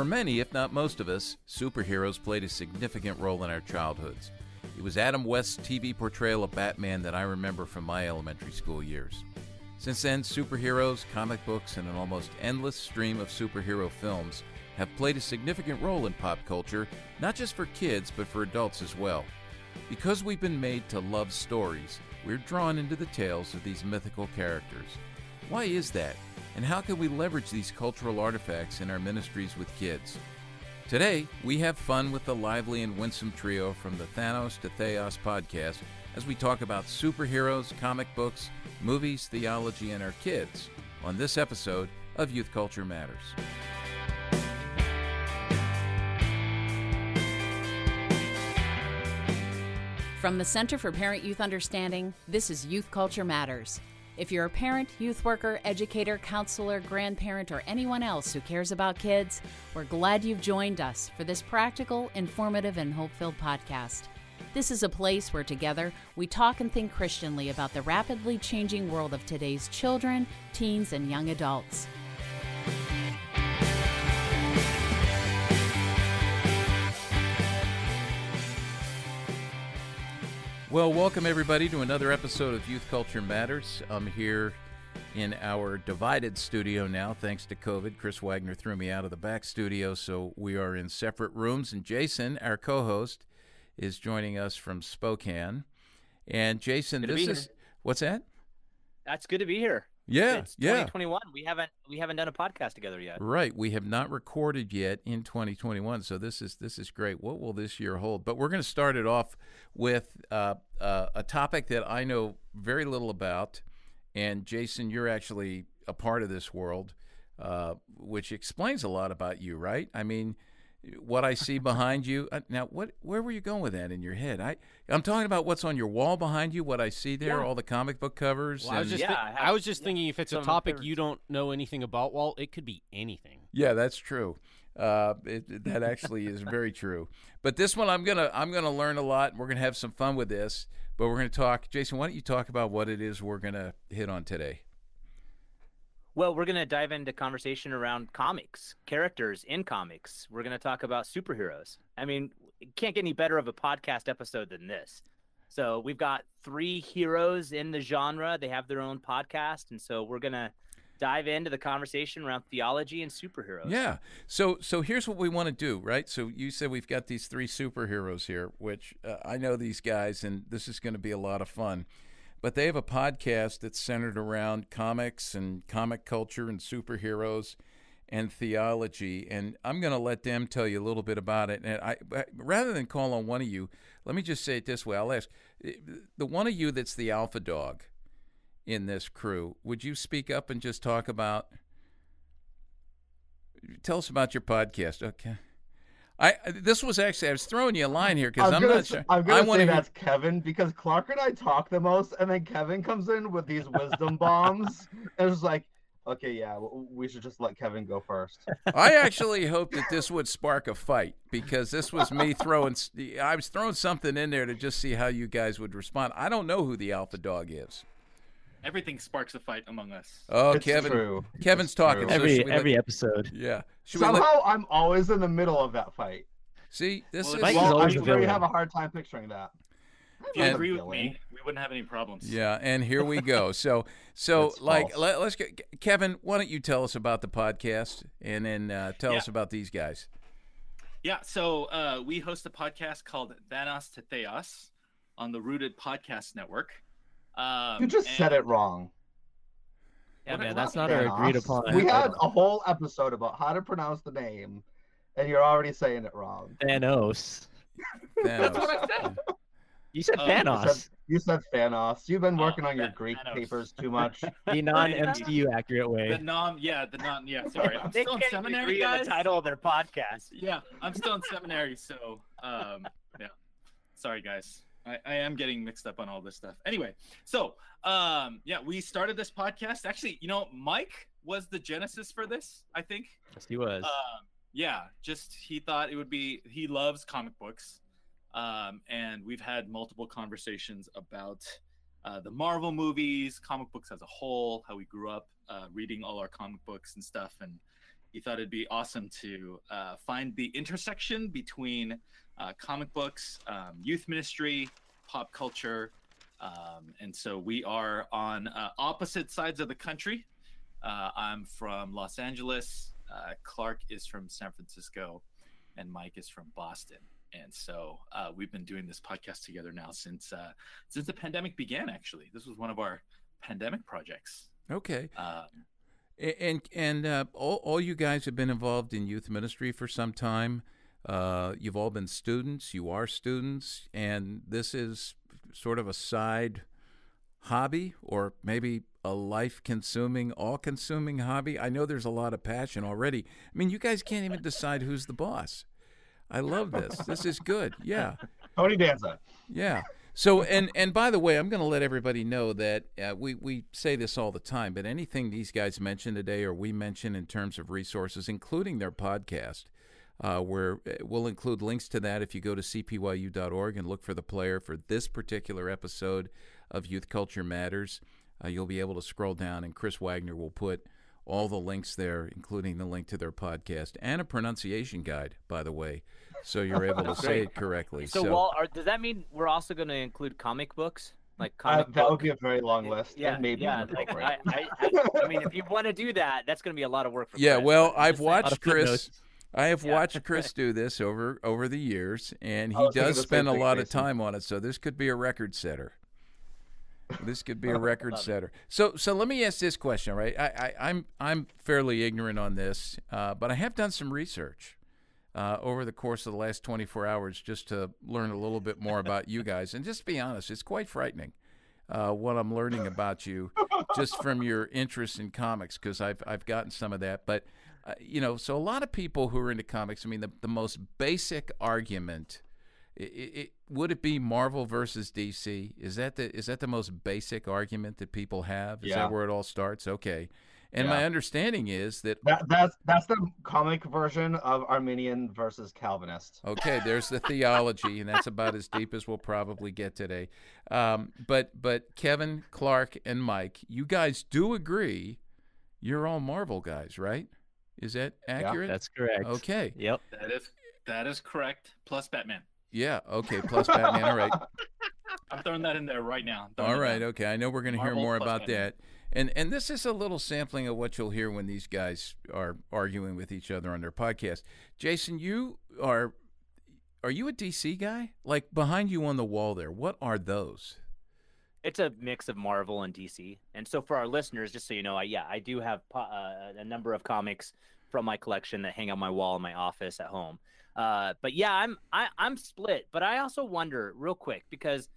For many, if not most of us, superheroes played a significant role in our childhoods. It was Adam West's TV portrayal of Batman that I remember from my elementary school years. Since then, superheroes, comic books, and an almost endless stream of superhero films have played a significant role in pop culture, not just for kids, but for adults as well. Because we've been made to love stories, we're drawn into the tales of these mythical characters. Why is that? And how can we leverage these cultural artifacts in our ministries with kids? Today, we have fun with the lively and winsome trio from the Thanos to Theos podcast as we talk about superheroes, comic books, movies, theology, and our kids on this episode of Youth Culture Matters. From the Center for Parent-Youth Understanding, this is Youth Culture Matters. If you're a parent, youth worker, educator, counselor, grandparent, or anyone else who cares about kids, we're glad you've joined us for this practical, informative, and hope-filled podcast. This is a place where together we talk and think Christianly about the rapidly changing world of today's children, teens, and young adults. Well, welcome everybody to another episode of Youth Culture Matters. I'm here in our divided studio now, thanks to COVID. Chris Wagner threw me out of the back studio, so we are in separate rooms. And Jason, our co-host, is joining us from Spokane. And Jason, this is what's that? That's good to be here. Yeah, it's 2021. We haven't done a podcast together yet. Right, we have not recorded yet in 2021, so this is great. What will this year hold? But we're going to start it off with a topic that I know very little about, and Jason, you're actually a part of this world, which explains a lot about you, right? I mean, what I see behind you. Now, where were you going with that in your head? I'm talking about what's on your wall behind you, what I see there, all the comic book covers. Well, I was just thinking if it's a topic you don't know anything about, well, it could be anything. Yeah, that's true. That actually is very true. But this one, I'm gonna learn a lot, and we're gonna have some fun with this. But we're gonna talk. Jason, why don't you talk about what it is we're gonna hit on today? Well, we're going to dive into conversation around comics, characters in comics. We're going to talk about superheroes. I mean, it can't get any better of a podcast episode than this. So we've got 3 heroes in the genre. They have their own podcast. And so we're going to dive into the conversation around theology and superheroes. Yeah. So here's what we want to do, right? So you said we've got these 3 superheroes here, which I know these guys, and this is going to be a lot of fun. But they have a podcast that's centered around comics and comic culture and superheroes and theology. And I'm going to let them tell you a little bit about it. And rather than call on one of you, let me just say it this way. I'll ask, the one of you that's the alpha dog in this crew, would you speak up and just tell us about your podcast? Okay. I was throwing you a line here because I'm not sure. I'm going to say that's Kevin, because Clark and I talk the most, and then Kevin comes in with these wisdom bombs. And it's like, okay, yeah, we should just let Kevin go first. I actually hoped that this would spark a fight, because this was me I was throwing something in there to just see how you guys would respond. I don't know who the alpha dog is. Everything sparks a fight among us. Oh, It's Kevin! true. Kevin's talking. True. So Every episode. Yeah. Somehow I'm always in the middle of that fight. See, this Well, is. Mike's Well, I'm always the sure you villain. have a hard time picturing that. If you And- agree with me, we wouldn't have any problems. Yeah, and here we go. So That's like, false. let's get Kevin. Why don't you tell us about the podcast, and then tell us about these guys? Yeah, so we host a podcast called Thanos to Theos on the Rooted Podcast Network. You just said it wrong. Yeah, What- man, what- that's not our agreed upon. We had a whole episode about how to pronounce the name, and you're already saying it wrong. Thanos. Thanos. what I said. You said Oh, Thanos. You said Thanos. You've been working on your Thanos. Greek papers too much. The non-MCU accurate way. Sorry, I'm They still in can't seminary, agree on guys. the title of their podcast. Yeah, I'm still in seminary, so yeah. Sorry, guys. I am getting mixed up on all this stuff. Anyway, so yeah, we started this podcast. Actually, Mike was the genesis for this, I think. Yes, he was. Yeah, just he thought it would be. He loves comic books, and we've had multiple conversations about the Marvel movies, comic books as a whole, how we grew up reading all our comic books and stuff, and he thought it'd be awesome to find the intersection between comic books, youth ministry, pop culture. And so we are on opposite sides of the country. I'm from Los Angeles. Clark is from San Francisco, and Mike is from Boston. And so we've been doing this podcast together now since the pandemic began. Actually, this was one of our pandemic projects. Okay. And all you guys have been involved in youth ministry for some time. You've all been students. You are students, and this is sort of a side hobby, or maybe a life-consuming, all-consuming hobby. I know there's a lot of passion already. I mean, you guys can't even decide who's the boss. I love this. This is good. Yeah. Tony Danza. Yeah. So, and by the way, I'm going to let everybody know that we say this all the time, but anything these guys mention today or we mention in terms of resources, including their podcast, where we'll include links to that if you go to cpyu.org and look for the player for this particular episode of Youth Culture Matters. You'll be able to scroll down, and Chris Wagner will put all the links there, including the link to their podcast and a pronunciation guide, by the way, so you're able to say it correctly. So Walt, does that mean we're also going to include comic books? Like comic that would be a very long list. Yeah, and maybe like, I mean, if you want to do that, that's going to be a lot of work for Yeah, Chris, well, I've watched Chris. footnotes. I have watched Chris do this over the years, and he was thinking does the spend a same thing, lot of Jason. time on it. So this could be a record setter. This could be a record setter. So let me ask this question, right? I'm fairly ignorant on this, but I have done some research over the course of the last 24 hours just to learn a little bit more about you guys. And just to be honest, it's quite frightening what I'm learning about you just from your interest in comics, because I've gotten some of that. But so a lot of people who are into comics, I mean, the most basic argument. Would it be Marvel versus DC? Is that the most basic argument that people have? Is that where it all starts? Okay. And my understanding is that that's the comic version of Arminian versus Calvinist. Okay, there's the theology, and that's about as deep as we'll probably get today. But Kevin, Clark, and Mike, you guys do agree you're all Marvel guys, right? Is that accurate? That's correct. Okay. Yep. That is correct. Plus Batman. Yeah, okay, plus Batman, all right. I'm throwing that in there right now. All right, okay. I know we're going to hear Marvel more plus about Batman. that. And this is a little sampling of what you'll hear when these guys are arguing with each other on their podcast. Jason, are you a DC guy? Like behind you on the wall there, what are those? It's a mix of Marvel and DC. And so for our listeners, just so you know, I do have a number of comics from my collection that hang on my wall in my office at home. But yeah, I'm split. But I also wonder, real quick, because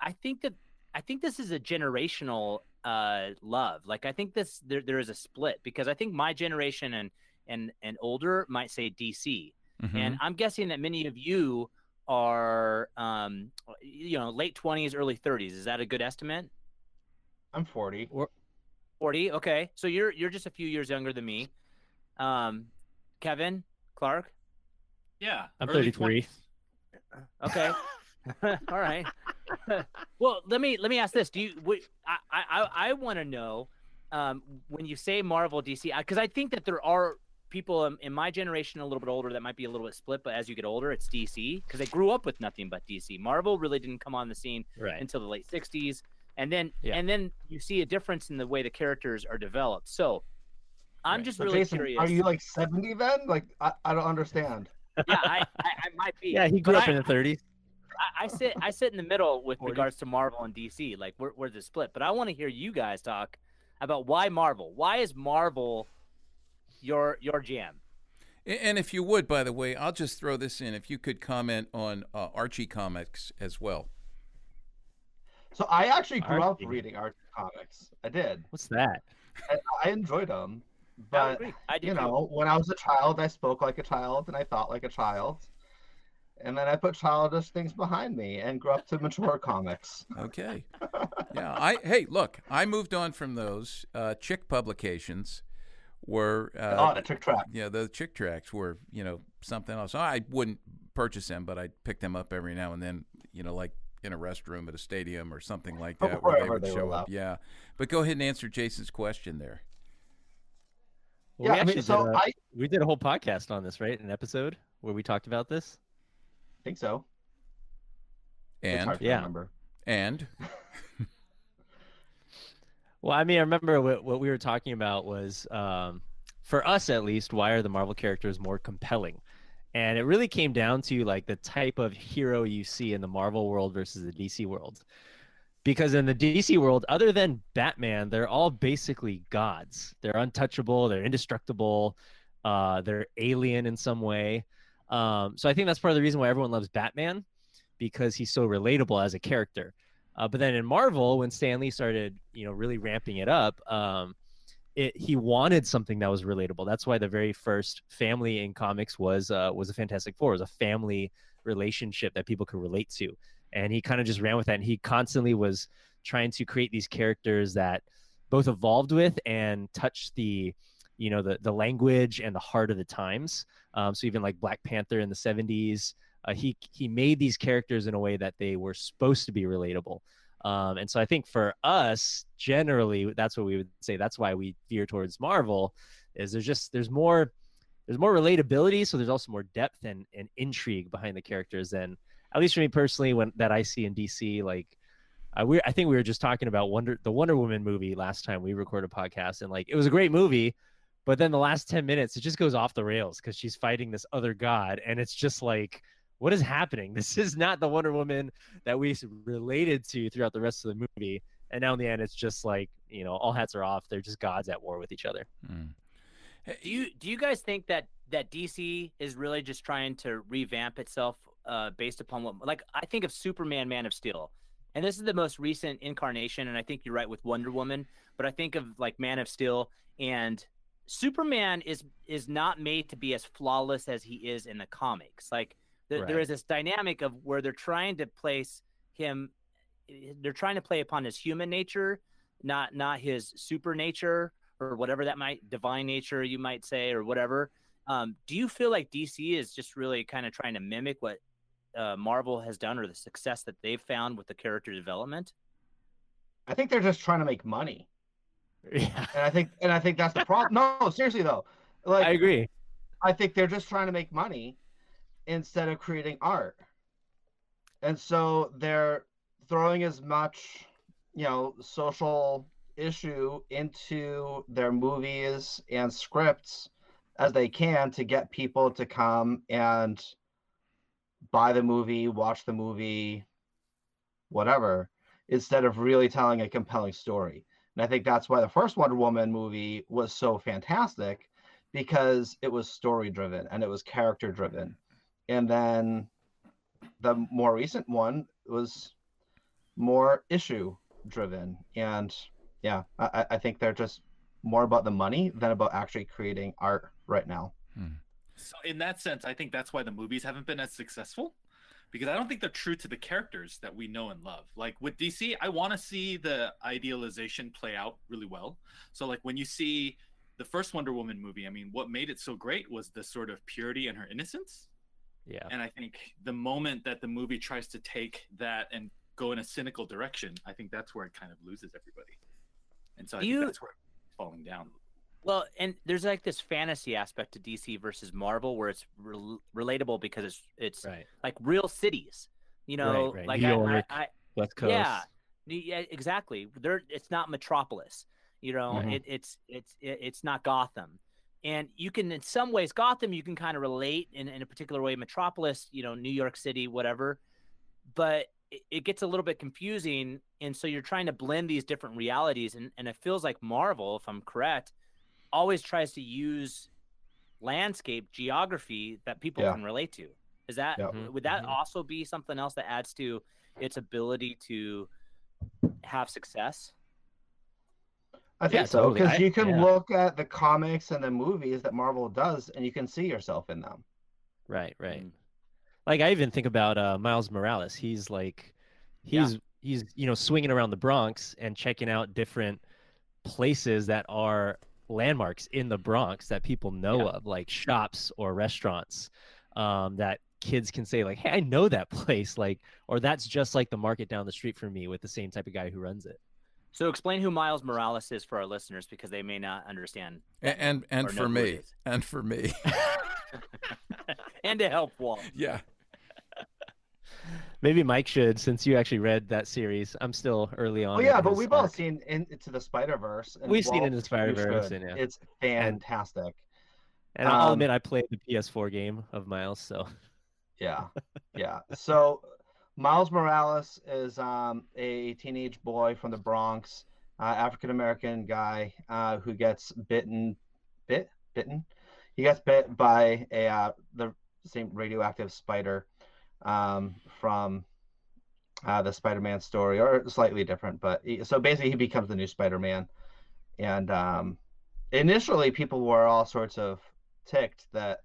I think this is a generational love. Like I think there is a split, because I think my generation and older might say DC, and I'm guessing that many of you are late 20s, early 30s. Is that a good estimate? I'm 40. 40. Okay, so you're just a few years younger than me. Kevin, Clark. Yeah, I'm early 33. 20s. Okay. All right. Well, let me ask this. I want to know when you say Marvel, DC, because I think that there are people in my generation a little bit older that might be a little bit split, but as you get older, it's DC, because they grew up with nothing but DC. Marvel really didn't come on the scene until the late 60s. And then you see a difference in the way the characters are developed. So I'm just really Jason, curious. are you like 70 then? Like I don't understand. Yeah, I might be. Yeah, he grew But up in the 30s. I sit in the middle with regards to Marvel and DC. Like we're the split. But I want to hear you guys talk about why Marvel. Why is Marvel your jam? And if you would, by the way, I'll just throw this in. If you could comment on Archie comics as well. So I actually grew up Archie. reading Archie comics. I did. What's that? I enjoyed them. I But agree. I do you too. know, when I was a child, I spoke like a child and I thought like a child. And then I put childish things behind me and grew up to mature comics. Okay. Yeah. Hey, look, I moved on from those. Chick publications were The Chick Track. Yeah, the Chick Tracks were, something else. I wouldn't purchase them, but I'd pick them up every now and then, like in a restroom at a stadium or something like that, where they Wherever would they show were up. allowed. Yeah. But go ahead and answer Jason's question there. Well, Yeah, I mean, so I we did a whole podcast on this, right? An episode where we talked about this. think so. It's And hard to Yeah. remember. and Well, I mean, I remember what we were talking about was, for us at least, why are the Marvel characters more compelling? And it really came down to like the type of hero you see in the Marvel world versus the DC world. Because in the DC world, other than Batman, they're all basically gods. They're untouchable, they're indestructible, they're alien in some way. So I think that's part of the reason why everyone loves Batman, because he's so relatable as a character. But then in Marvel, when Stan Lee started, really ramping it up, he wanted something that was relatable. That's why the very first family in comics was a Fantastic Four. It was a family relationship that people could relate to. And he kind of just ran with that. And he constantly was trying to create these characters that both evolved with and touched the language and the heart of the times. So even like Black Panther in the 70s, he made these characters in a way that they were supposed to be relatable. And so I think for us, generally, that's what we would say. That's why we veer towards Marvel. Is there's more relatability, so there's also more depth and intrigue behind the characters than, at least for me personally, that I see in DC. Like I think we were just talking about the Wonder Woman movie last time we recorded a podcast, and like it was a great movie, but then the last 10 minutes it just goes off the rails because she's fighting this other god, and it's just like, what is happening? This is not the Wonder Woman that we related to throughout the rest of the movie. And now in the end, it's just like, all hats are off. They're just gods at war with each other. mm. Do you guys think that DC is really just trying to revamp itself based upon what, like, I think of Superman, Man of Steel, and this is the most recent incarnation, and I think you're right with Wonder Woman, but I think of like Man of Steel, and Superman is not made to be as flawless as he is in the comics. Like there is this dynamic of where they're trying to place him, they're trying to play upon his human nature, not his super nature, or whatever that divine nature you might say, or whatever. Do you feel like DC is just really kind of trying to mimic what Marvel has done, or the success that they've found with the character development? I think they're just trying to make money. Yeah. And I think that's the problem. No, seriously though. Like, I agree. I think they're just trying to make money instead of creating art. And so they're throwing as much, social issue into their movies and scripts as they can to get people to come and buy the movie, watch the movie, whatever, instead of really telling a compelling story. And I think that's why the first Wonder Woman movie was so fantastic, because it was story driven and it was character driven. And then the more recent one was more issue driven. And yeah, I think they're just more about the money than about actually creating art right now. So in that sense, I think that's why the movies haven't been as successful, because I don't think they're true to the characters that we know and love. Like with DC, I want to see the idealization play out really well. So like when you see the first Wonder Woman movie, I mean, what made it so great was the sort of purity and her innocence. Yeah. And I think the moment that the movie tries to take that and go in a cynical direction, I think that's where it kind of loses everybody. And so I think that's where it's falling down. Well, and there's like this fantasy aspect to DC versus Marvel where it's relatable because it's Right. like real cities, Right. like New York, I West Coast. yeah, exactly. It's not Metropolis, Mhm. it's not Gotham. And you can, in some ways, Gotham, you can kind of relate in a particular way. Metropolis, New York City, whatever. But it gets a little bit confusing. And so you're trying to blend these different realities. And it feels like Marvel, if I'm correct, always tries to use landscape, geography that people can relate to. Is that, would that also be something else that adds to its ability to have success? I think so, totally. because you can Yeah. look at the comics and the movies that Marvel does, and you can see yourself in them. Right. Like I even think about Miles Morales. He's swinging around the Bronx and checking out different places that are landmarks in the Bronx that people know of, like shops or restaurants that kids can say like, hey, I know that place, like, or that's just like the market down the street from me with the same type of guy who runs it. So explain who Miles Morales is for our listeners, because they may not understand. And or for know who me, it is. and for me, And to help Walt. yeah. Maybe Mike should, since you actually read that series. I'm still early on. Oh yeah, in but his we've all arc. seen Into the Spider-Verse. And We've seen Walt, Into the you Spider-Verse, should. and yeah. It's fantastic. And I'll admit I played the PS4 game of Miles, so Yeah, yeah. So Miles Morales is a teenage boy from the Bronx, African American guy who gets bitten. He gets bit by the same radioactive spider from the Spider-Man story, or slightly different. But so basically, he becomes the new Spider-Man. And initially, people were all sorts of ticked that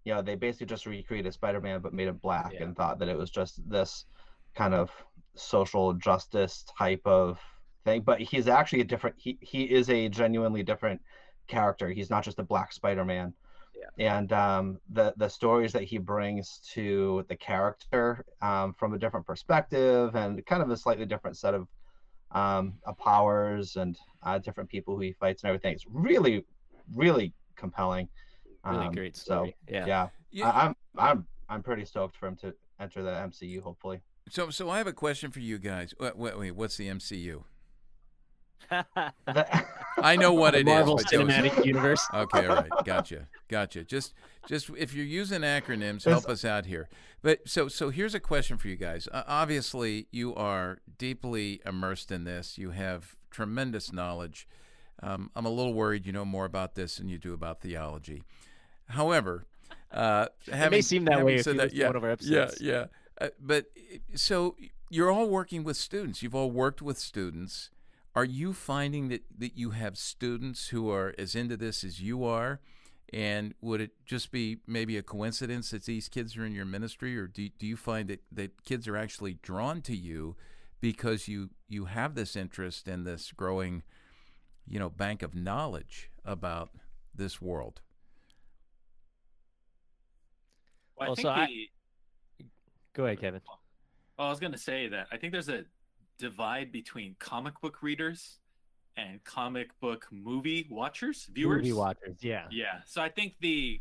they basically just recreated Spider-Man but made it black, and thought that it was just this kind of social justice type of thing. But he's actually a different. He is a genuinely different character. He's not just a black Spider-Man. And the stories that he brings to the character from a different perspective, and kind of a slightly different set of powers, and different people who he fights and everything. It's really, really compelling. really great story. So, Yeah. I'm pretty stoked for him to enter the MCU, hopefully. So I have a question for you guys. Wait, what's the MCU? I know what it is. Marvel but don't- Cinematic Universe. Okay, all right, gotcha. Just if you're using acronyms, help us out here. But so here's a question for you guys. Obviously, you are deeply immersed in this. You have tremendous knowledge. I'm a little worried you know more about this than you do about theology. However, It may seem that way if you said listen to one of our episodes. Yeah. But so you're all working with students. You've all worked with students. Are you finding that you have students who are as into this as you are? And would it just be maybe a coincidence that these kids are in your ministry? Or do you find that kids are actually drawn to you because you have this interest in this growing, bank of knowledge about this world? Well, Also, go ahead, Kevin. I was going to say that I think there's a divide between comic book readers and comic book movie watchers, viewers. Movie watchers, yeah. Yeah. So I think the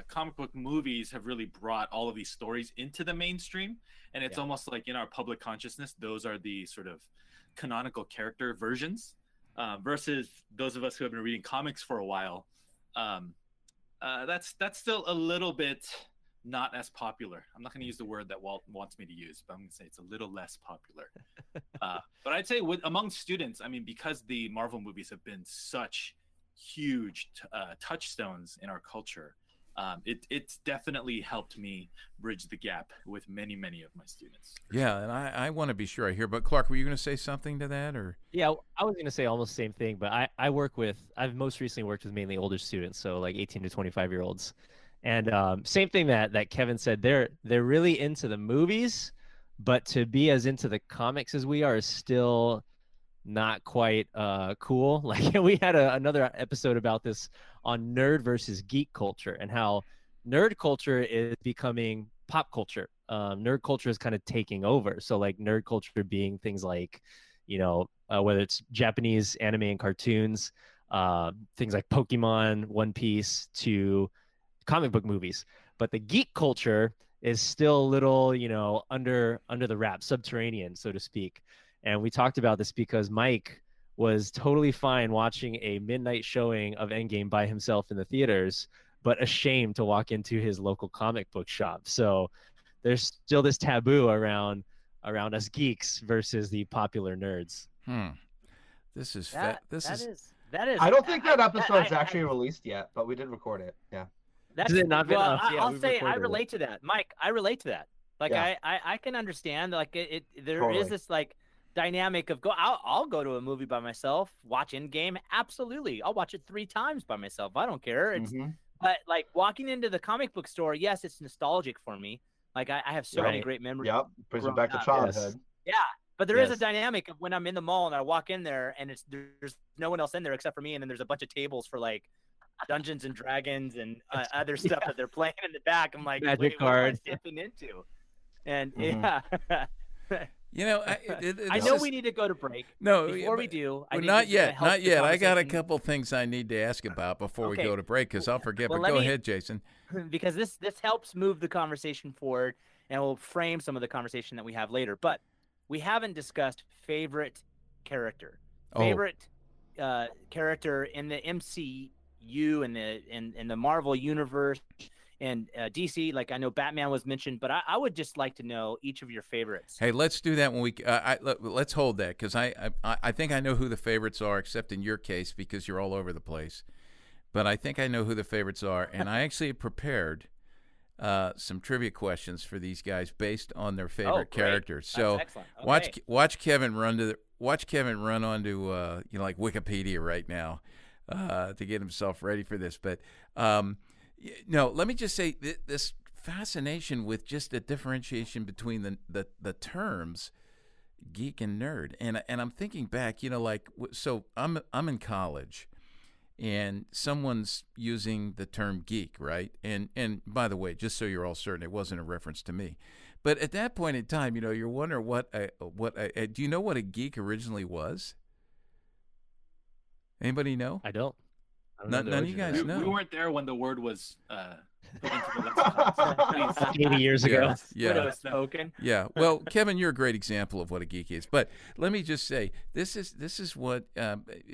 comic book movies have really brought all of these stories into the mainstream. And it's almost like in our public consciousness, those are the sort of canonical character versions versus those of us who have been reading comics for a while. That's still a little bit not as popular. I'm not going to use the word that Walt wants me to use, but I'm going to say it's a little less popular. But I'd say among students, I mean, because the Marvel movies have been such huge touchstones in our culture, it's definitely helped me bridge the gap with many of my students. Yeah, and I want to be sure I hear. But Clark, were you going to say something to that, or? Yeah, I was going to say almost the same thing, but I've most recently worked with mainly older students, so like 18 to 25-year-olds. And same thing that Kevin said, they're really into the movies, but to be as into the comics as we are is still not quite cool. Like we had another episode about this on nerd versus geek culture, and how nerd culture is becoming pop culture. Nerd culture is kind of taking over. So like nerd culture being things like, whether it's Japanese anime and cartoons, things like Pokemon, One Piece, to comic book movies. But the geek culture is still a little, under the wrap, subterranean, so to speak. And we talked about this because Mike was totally fine watching a midnight showing of Endgame by himself in the theaters, but ashamed to walk into his local comic book shop. So there's still this taboo around us geeks versus the popular nerds. This is that is. I don't think that episode's actually released yet, but we did record it. Yeah. That's, Has it not been? well, Yeah, I'll we've say I recorded it. relate to that, Mike. I relate to that. Like Yeah. I can understand. Like there Totally. is this like dynamic of I'll go to a movie by myself, watch Endgame. Absolutely, I'll watch it 3 times by myself. I don't care. It's but like walking into the comic book store. Yes, it's nostalgic for me. Like I have so many great memories. Yep. Brings me back to Yes. childhood. Yeah, but there is a Yes. dynamic of when I'm in the mall and I walk in there and there's no one else in there except for me, and then there's a bunch of tables for like Dungeons and Dragons and other stuff that they're playing in the back. I'm like, Magic wait, cards. what am I stepping into? And You know, I know we need to go to break. No, before we do, not yet. I got a couple things I need to ask about before we go to break because I'll forget. But go ahead, Jason. Because this helps move the conversation forward and will frame some of the conversation that we have later. But we haven't discussed favorite character, character in the MCU and in the Marvel universe. And DC, like I know Batman was mentioned, but I would just like to know each of your favorites. Hey, let's do that when we. Let's hold that because I think I know who the favorites are, except in your case because you're all over the place. But I think I know who the favorites are, and I actually prepared some trivia questions for these guys based on their favorite characters. So okay. watch Kevin run onto like Wikipedia right now to get himself ready for this, but. No, let me just say this fascination with just the differentiation between the terms geek and nerd, and I'm thinking back, so I'm in college, and someone's using the term geek, right? And by the way, just so you're all certain, it wasn't a reference to me, but at that point in time, you're wondering do you know what a geek originally was? Anybody know? I don't. None of you guys know. We weren't there when the word was put into the lexicon. 80 years ago. Yeah. Spoken. Yeah. Well, Kevin, you're a great example of what a geek is. But let me just say, this is what.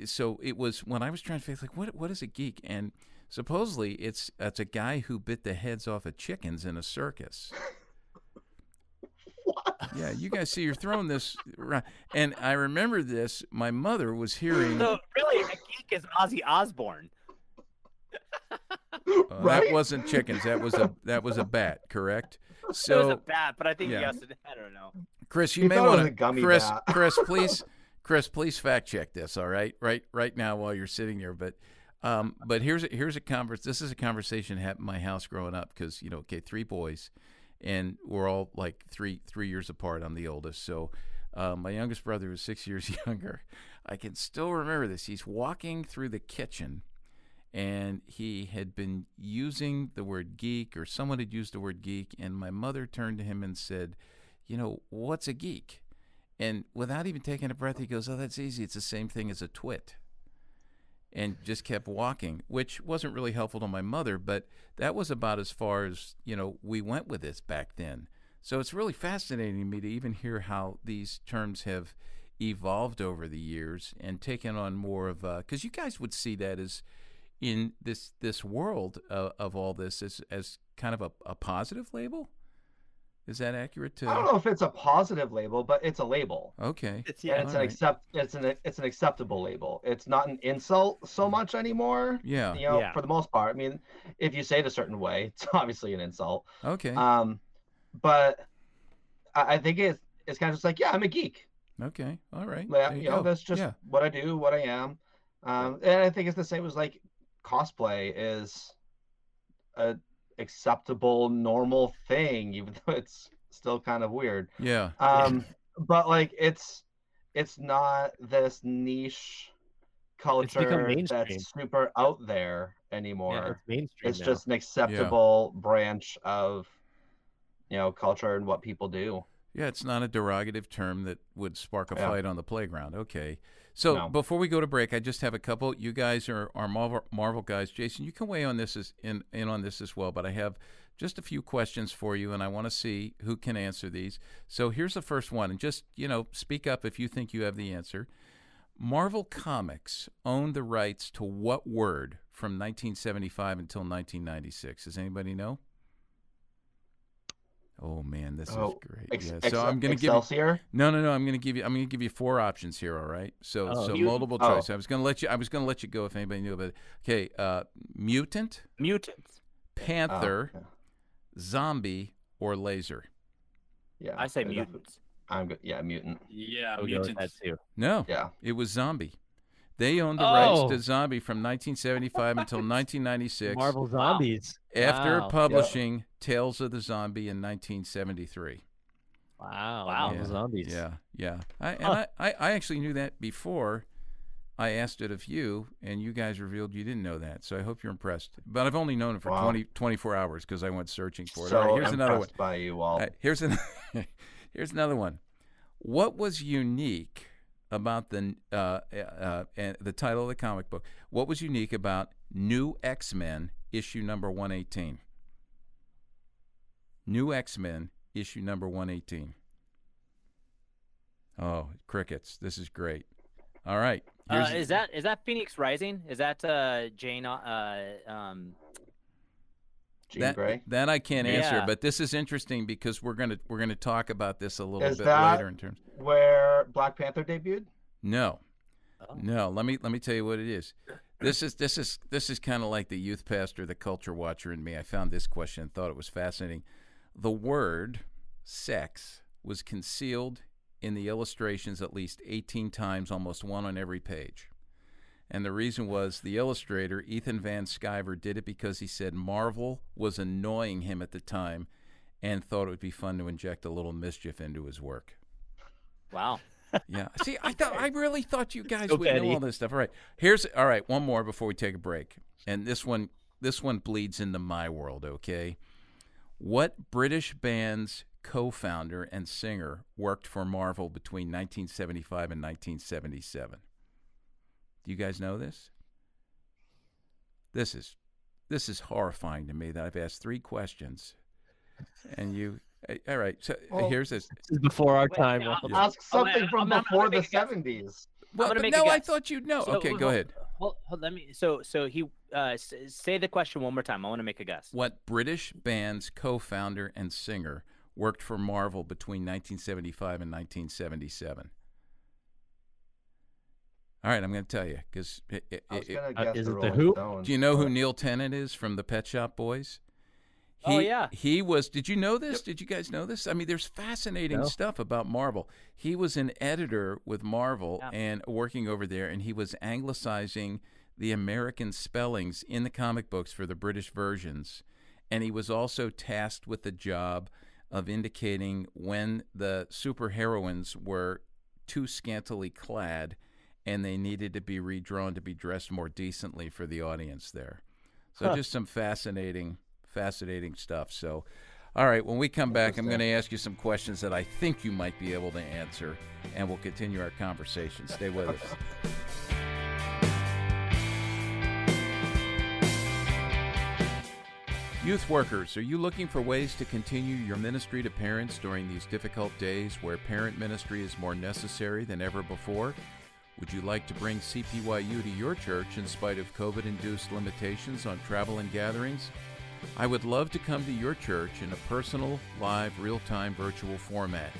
So it was when I was trying to figure, like, what is a geek? And supposedly it's a guy who bit the heads off of chickens in a circus. What? Yeah, you guys see, you're throwing this around. And I remember this. My mother was hearing. So really, a geek is Ozzy Osbourne. Right? That wasn't chickens. That was a bat. Correct. So it was a bat, but I think yes. I don't know. Chris, you may want to. Chris, please fact check this. All right, right now while you're sitting there. But here's a This is a conversation happened in my house growing up because 3 boys. And we're all like three years apart. I'm the oldest. So my youngest brother was 6 years younger. I can still remember this. He's walking through the kitchen, and he had been using the word geek, or someone had used the word geek, and my mother turned to him and said, what's a geek? And without even taking a breath, he goes, oh, that's easy. It's the same thing as a twit. And just kept walking, which wasn't really helpful to my mother, but that was about as far as, we went with this back then. So it's really fascinating to me to even hear how these terms have evolved over the years and taken on more of because you guys would see that as in this world of all this as kind of a positive label. Is that accurate? I don't know if it's a positive label, but it's a label. Okay. It's an acceptable label. It's not an insult so much anymore. Yeah. For the most part. I mean, if you say it a certain way, it's obviously an insult. Okay. But I think it's kind of just like, yeah, I'm a geek. Okay. All right. That's just what I do, what I am. And I think it's the same as like cosplay is a acceptable, normal thing, even though it's still kind of weird. Yeah. But like it's not this niche culture that's super out there anymore. Yeah, it's mainstream. It's just an acceptable branch of culture and what people do. Yeah, it's not a derogative term that would spark a fight on the playground. Okay. So before we go to break, I just have a couple. You guys are Marvel guys. Jason, you can weigh on this in on this as well, but I have just a few questions for you, and I want to see who can answer these. So here's the first one, and just, speak up if you think you have the answer. Marvel Comics owned the rights to what word from 1975 until 1996? Does anybody know? Oh man, this is great. So I'm going to give you No. I'm going to give you 4 options here. All right. So multiple choice. I was going to let you go if anybody knew about it. Okay. Mutant, Panther, Zombie, or Laser. Yeah. I say mutants. I'm good. Yeah, mutant. Yeah, I'll mutants. go with that too. No. Yeah. It was Zombie. They owned the rights to Zombie from 1975 until 1996. Marvel Zombies. After publishing Tales of the Zombie in 1973. Wow. Marvel Zombies. Yeah. I actually knew that before I asked it of you, and you guys revealed you didn't know that. So I hope you're impressed. But I've only known it for 24 hours because I went searching for it. So all right, here's another one. By you all. Here's another one. What was unique about the title of the comic book? What was unique about New X-Men issue number 118? New X-Men issue number 118. Oh, crickets! This is great. All right. Is that Phoenix Rising? Is that Jane? Jean Grey? That I can't answer, Yeah. but this is interesting because we're gonna talk about this a little Is bit that later in terms. where Black Panther debuted? No, Oh. no. Let me tell you what it is. This is kind of like the youth pastor, the culture watcher in me. I found this question and thought it was fascinating. The word sex was concealed in the illustrations at least 18 times, almost one on every page. And the reason was the illustrator, Ethan Van Sciver, did it because he said Marvel was annoying him at the time and thought it would be fun to inject a little mischief into his work. Wow. Yeah. See, I really thought you guys So would know petty. all this stuff. All right, one more before we take a break. And this one bleeds into my world, okay? What British band's co-founder and singer worked for Marvel between 1975 and 1977? Do you guys know this? This is horrifying to me that I've asked 3 questions, and you. All right, so Well, here's this. This is before our time. yeah, Russell. Ask something I'm from gonna before the make a guess. 70s. Well, gonna but make a no, I guess. thought you'd know. So, Okay, go ahead. Hold, let me. So he say the question one more time. I want to make a guess. What British band's co-founder and singer worked for Marvel between 1975 and 1977? All right, I'm going to tell you because I was going to guess is the it the Rolling Who? Stones. do you know who but- Neil Tennant is from the Pet Shop Boys? Oh, yeah. He was. Did you know this? Did you guys know this? I mean, there's fascinating No. stuff about Marvel. He was an editor with Marvel Yeah. and working over there, and he was anglicizing the American spellings in the comic books for the British versions. And he was also tasked with the job of indicating when the superheroines were too scantily clad and they needed to be redrawn to be dressed more decently for the audience there. So just some fascinating stuff. So, all right, when we come back, I'm going to ask you some questions that I think you might be able to answer, and we'll continue our conversation. Stay with us. Youth workers, are you looking for ways to continue your ministry to parents during these difficult days where parent ministry is more necessary than ever before? Would you like to bring CPYU to your church in spite of COVID-induced limitations on travel and gatherings? I would love to come to your church in a personal, live, real-time virtual format.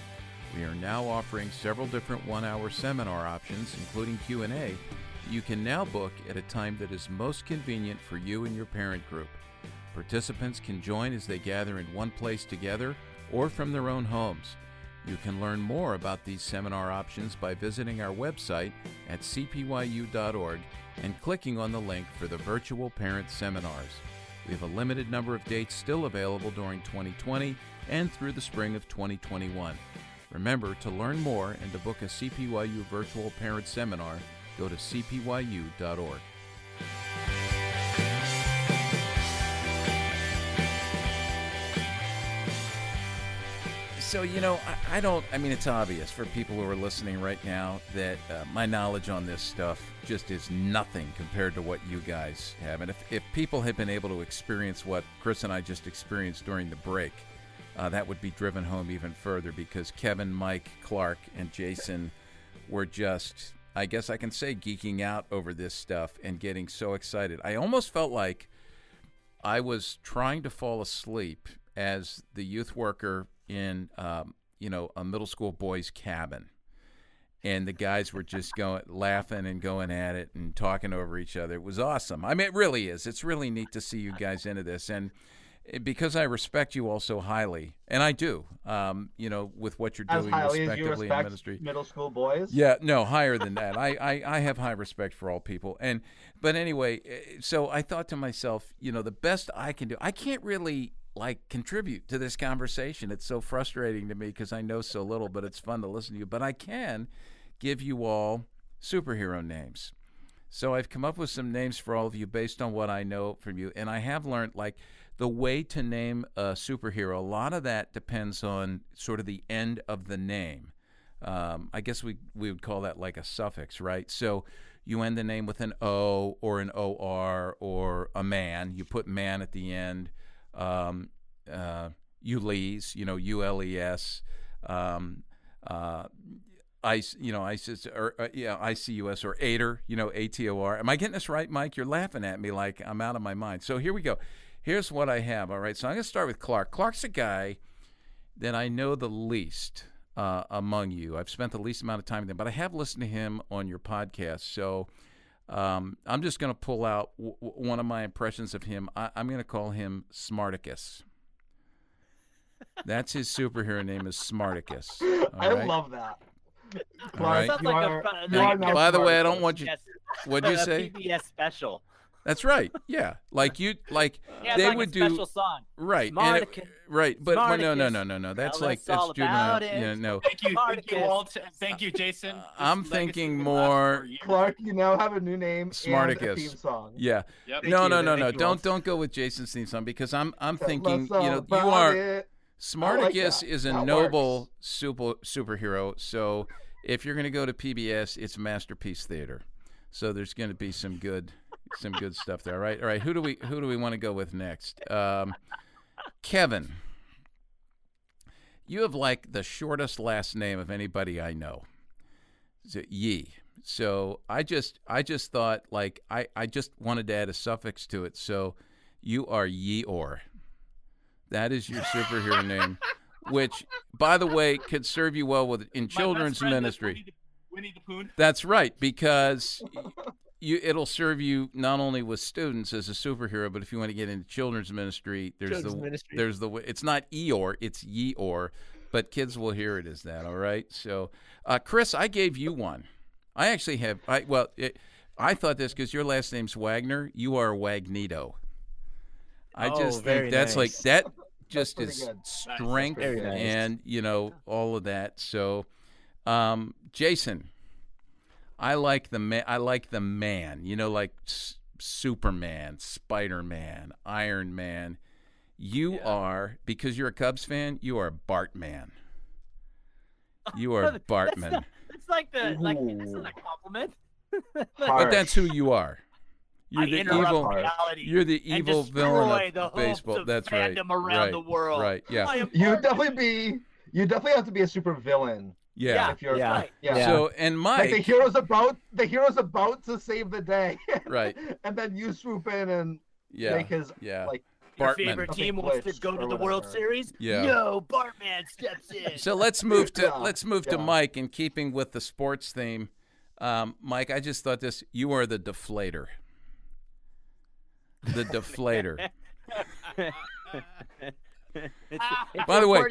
We are now offering several different one-hour seminar options, including Q&A, that you can now book at a time that is most convenient for you and your parent group. Participants can join as they gather in one place together or from their own homes. You can learn more about these seminar options by visiting our website at cpyu.org and clicking on the link for the virtual parent seminars. We have a limited number of dates still available during 2020 and through the spring of 2021. Remember, to learn more and to book a CPYU virtual parent seminar, go to cpyu.org. So, I mean, it's obvious for people who are listening right now that my knowledge on this stuff just is nothing compared to what you guys have. And if people had been able to experience what Chris and I just experienced during the break, that would be driven home even further because Kevin, Mike, Clark, and Jason were just, I guess I can say, geeking out over this stuff and getting so excited. I almost felt like I was trying to fall asleep as the youth worker in a middle school boys' cabin, and the guys were just laughing and going at it and talking over each other. It was awesome. I mean, it really is. It's really neat to see you guys into this, and because I respect you all so highly, and I do, with what you're As doing highly as you respectively in respect ministry. middle school boys? Yeah, no, higher than that. I have high respect for all people. But anyway, so I thought to myself, the best I can do, I can't really contribute to this conversation. It's so frustrating to me because I know so little, but it's fun to listen to you. But I can give you all superhero names. So I've come up with some names for all of you based on what I know from you. And I have learned the way to name a superhero, a lot of that depends on sort of the end of the name. I guess we would call that like a suffix, right? So you end the name with an O or an OR or a man. You put man at the end. Ules, ULES. ISIS or ICUS or ATOR, ATOR. Am I getting this right, Mike? You're laughing at me like I'm out of my mind. So here we go. Here's what I have. All right. So I'm going to start with Clark. Clark's a guy that I know the least among you. I've spent the least amount of time with him, but I have listened to him on your podcast. So I'm just going to pull out one of my impressions of him. I'm going to call him Smarticus. That's his superhero name is Smarticus. I love that. Right. By the way, I don't want you. What'd you say? PBS special. That's right. Yeah, they would do special song. Right. Right. But no. That's juvenile. No. Thank you, Walt. Thank you, Jason. I'm thinking more. Clark, you now have a new name Smarticus. and a theme song. Yeah. Yep. No. Don't go with Jason's theme song because I'm thinking. You are. Smarticus is a noble superhero. So if you're going to go to PBS, it's Masterpiece Theater. So there's going to be some good stuff there. All right. Who do we want to go with next? Kevin. You have like the shortest last name of anybody I know. Yee. So I just thought like I just wanted to add a suffix to it. So you are Yeeor. That is your superhero name, which, by the way, could serve you well in children's ministry. Winnie the Pooh. That's right, because it'll serve you not only with students as a superhero, but if you want to get into children's ministry, there's it's not Eeyore, it's Yeeor, but kids will hear it as that. All right. So, Chris, I gave you one. I actually have. I thought this because your last name's Wagner. You are Wagnito. I just think that's nice. Like that just is strength and all of that. So, Jason, I like the man. Like Superman, Spider-Man, Iron Man. You are, because you're a Cubs fan, you are Bartman. You are Bartman. It's like that's not a compliment. But that's who you are. You're the evil villain of baseball. That's right. Around the world. Right. Yeah. You definitely have to be a super villain. Yeah. If you're right. Yeah. So and Mike, like the hero's about to save the day. Right. And then you swoop in and make his like your favorite team wants to go to the World Series. Yeah. No, Bartman steps in. So let's move to Mike, in keeping with the sports theme. Mike, I just thought this. You are the deflator. The deflator. It's by the way,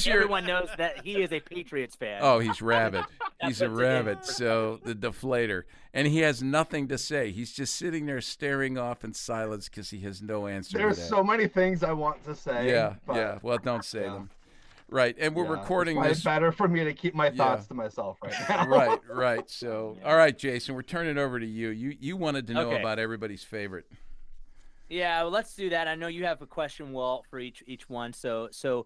everyone knows that he is a Patriots fan. Oh, he's rabid. He's a rabbit. So the deflator, and he has nothing to say. He's just sitting there staring off in silence because he has no answer. There's to that. so many things I want to say. Yeah. Well, don't say them. Right, and we're recording this. It's better for me to keep my thoughts to myself right now. Right. So, all right, Jason, we're turning it over to you. You wanted to know about everybody's favorite. Yeah, well, let's do that. I know you have a question, Walt, for each one. So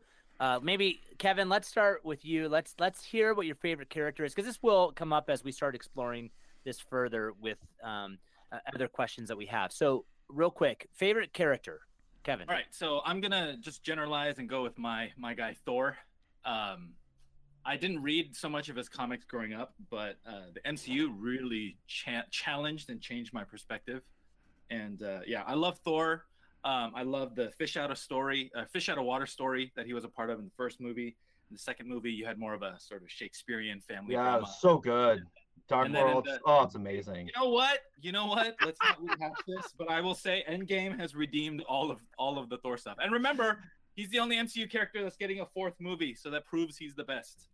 maybe Kevin, let's start with you. Let's hear what your favorite character is, because this will come up as we start exploring this further with other questions that we have. So real quick, favorite character, Kevin. All right, so I'm gonna just generalize and go with my guy Thor. I didn't read so much of his comics growing up, but the MCU really challenged and changed my perspective. And I love Thor. I love the fish out of water story that he was a part of in the first movie. In the second movie, you had more of a sort of Shakespearean family drama. Yeah, so good. Dark World. It's amazing. You know what? Let's not rehash this, but I will say Endgame has redeemed all of the Thor stuff. And remember, he's the only MCU character that's getting a fourth movie, so that proves he's the best.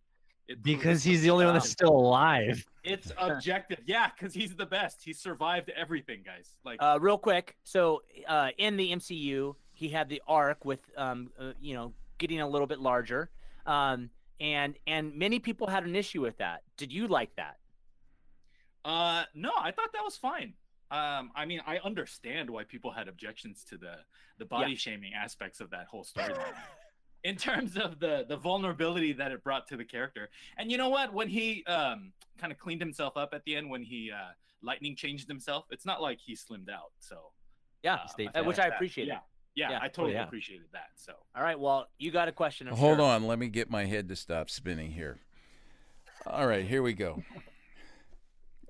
Because he's the only one that's still alive. It's objective. Yeah, because he's the best. He survived everything, guys. Like real quick. So in the MCU, he had the arc with getting a little bit larger. And many people had an issue with that. Did you like that? No, I thought that was fine. I mean, I understand why people had objections to the body shaming aspects of that whole storyline. in terms of the vulnerability that it brought to the character. And you know what? When he kind of cleaned himself up at the end, when he lightning changed himself, it's not like he slimmed out. So Yeah, which I appreciated. Yeah, I totally appreciated that. So all right, well, you got a question. Hold on, let me get my head to stop spinning here. All right, here we go.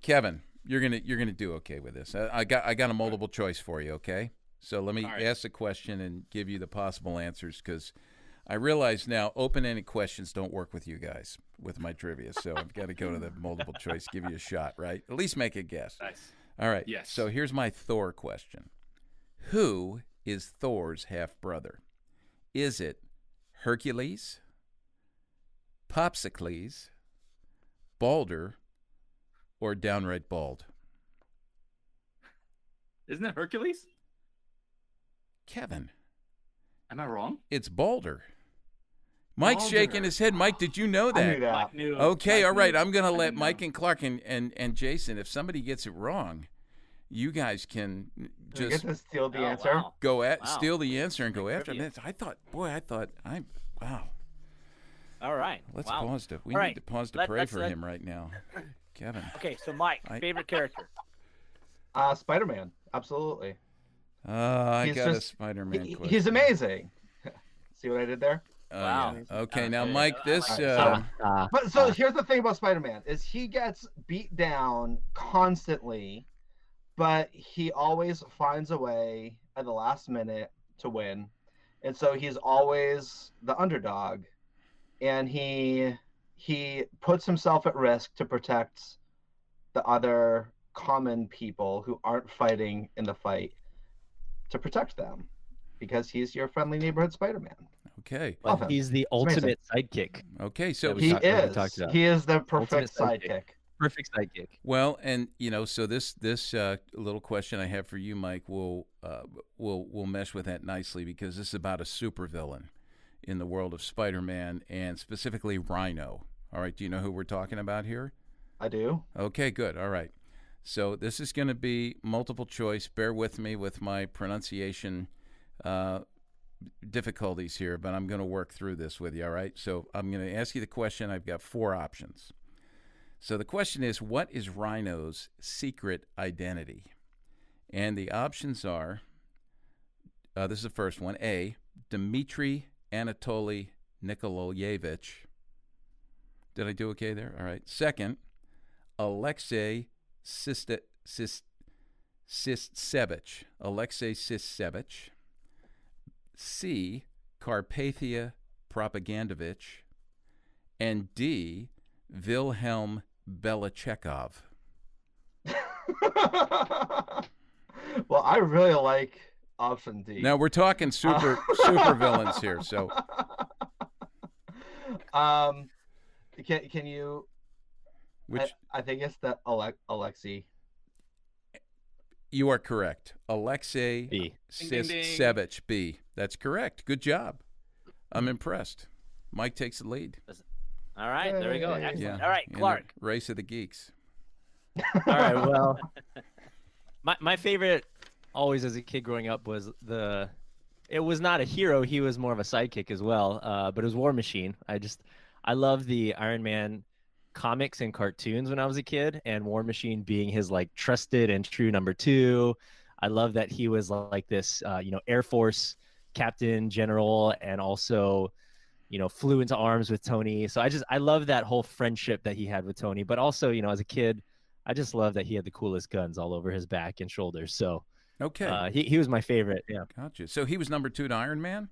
Kevin, you're gonna do okay with this. I got a multiple choice for you. Okay, so let me ask the question and give you the possible answers, because I realize now open-ended questions don't work with you guys with my trivia. So I've got to go to the multiple choice, give you a shot, right? At least make a guess. Nice. All right. Yes. So here's my Thor question: who is Thor's half brother? Is it Hercules, Popsicles, Balder, or downright bald? Isn't it Hercules? Kevin. Am I wrong? It's Balder. Mike's shaking his head. Mike, did you know that? I knew that. Mike knew. Okay, Mike all right. knew. I'm going to I let didn't Mike know. and Clark and Jason, if somebody gets it wrong, you guys can You just get to steal the Oh, answer. wow. go at Wow. steal the answer and go Great after trivia. it. Wow. All right. Let's wow. pause to we All need right. to pause to Let- pray let's for let- him right now. Kevin. Okay, so Mike, favorite character. Spider-Man, absolutely. I He's got a just- Spider-Man question. He's amazing. See what I did there? Wow. Yeah. Okay, now Yeah, Mike, I this like it. But so here's the thing about Spider-Man is he gets beat down constantly, but he always finds a way at the last minute to win. And so he's always the underdog, and he puts himself at risk to protect the other common people who aren't fighting in the fight, to protect them, because he's your friendly neighborhood Spider-Man. Okay. Love But him. he's the amazing. ultimate sidekick. Okay, so we He talked- like we is. talked about. He is the perfect Ultimate sidekick. sidekick. Perfect sidekick. well, and so this little question I have for you, Mike, will mesh with that nicely, because this is about a supervillain in the world of Spider-Man, and specifically Rhino. All right, do you know who we're talking about here? I do. Okay, good. All right. So this is going to be multiple choice. Bear with me with my pronunciation difficulties here, but I'm going to work through this with you, all right? So I'm going to ask you the question. I've got 4 options. So the question is, what is Rhino's secret identity? And the options are, this is the first one, A, Dmitry Anatoly Nikolaevich. Did I do okay there? All right. Second, Alexei Sistevich. Alexei Sistevich. C, Carpathia Propagandovich. And D, Wilhelm Belichekov. Well, I really like option D. Now we're talking super villains here. So can you? which I think it's the Alexei. you are correct. Alexei B. Ding, ding, ding. Sistevich. B. That's correct. Good job. I'm impressed. Mike takes the lead. All right, there we go. Hey. Excellent. Yeah. All right, in the Clark. Race of the Geeks. All right. Well, my favorite always as a kid growing up was it was not a hero. He was more of a sidekick as well. But it was War Machine. I love the Iron Man comics and cartoons when I was a kid, and War Machine being his like trusted and true number 2. I love that he was like this, Air Force captain general, and also, flew into arms with Tony. So I love that whole friendship that he had with Tony. But also, as a kid, I just love that he had the coolest guns all over his back and shoulders. So Okay. he was my favorite. Yeah, Gotcha. So he was number 2 to Iron Man?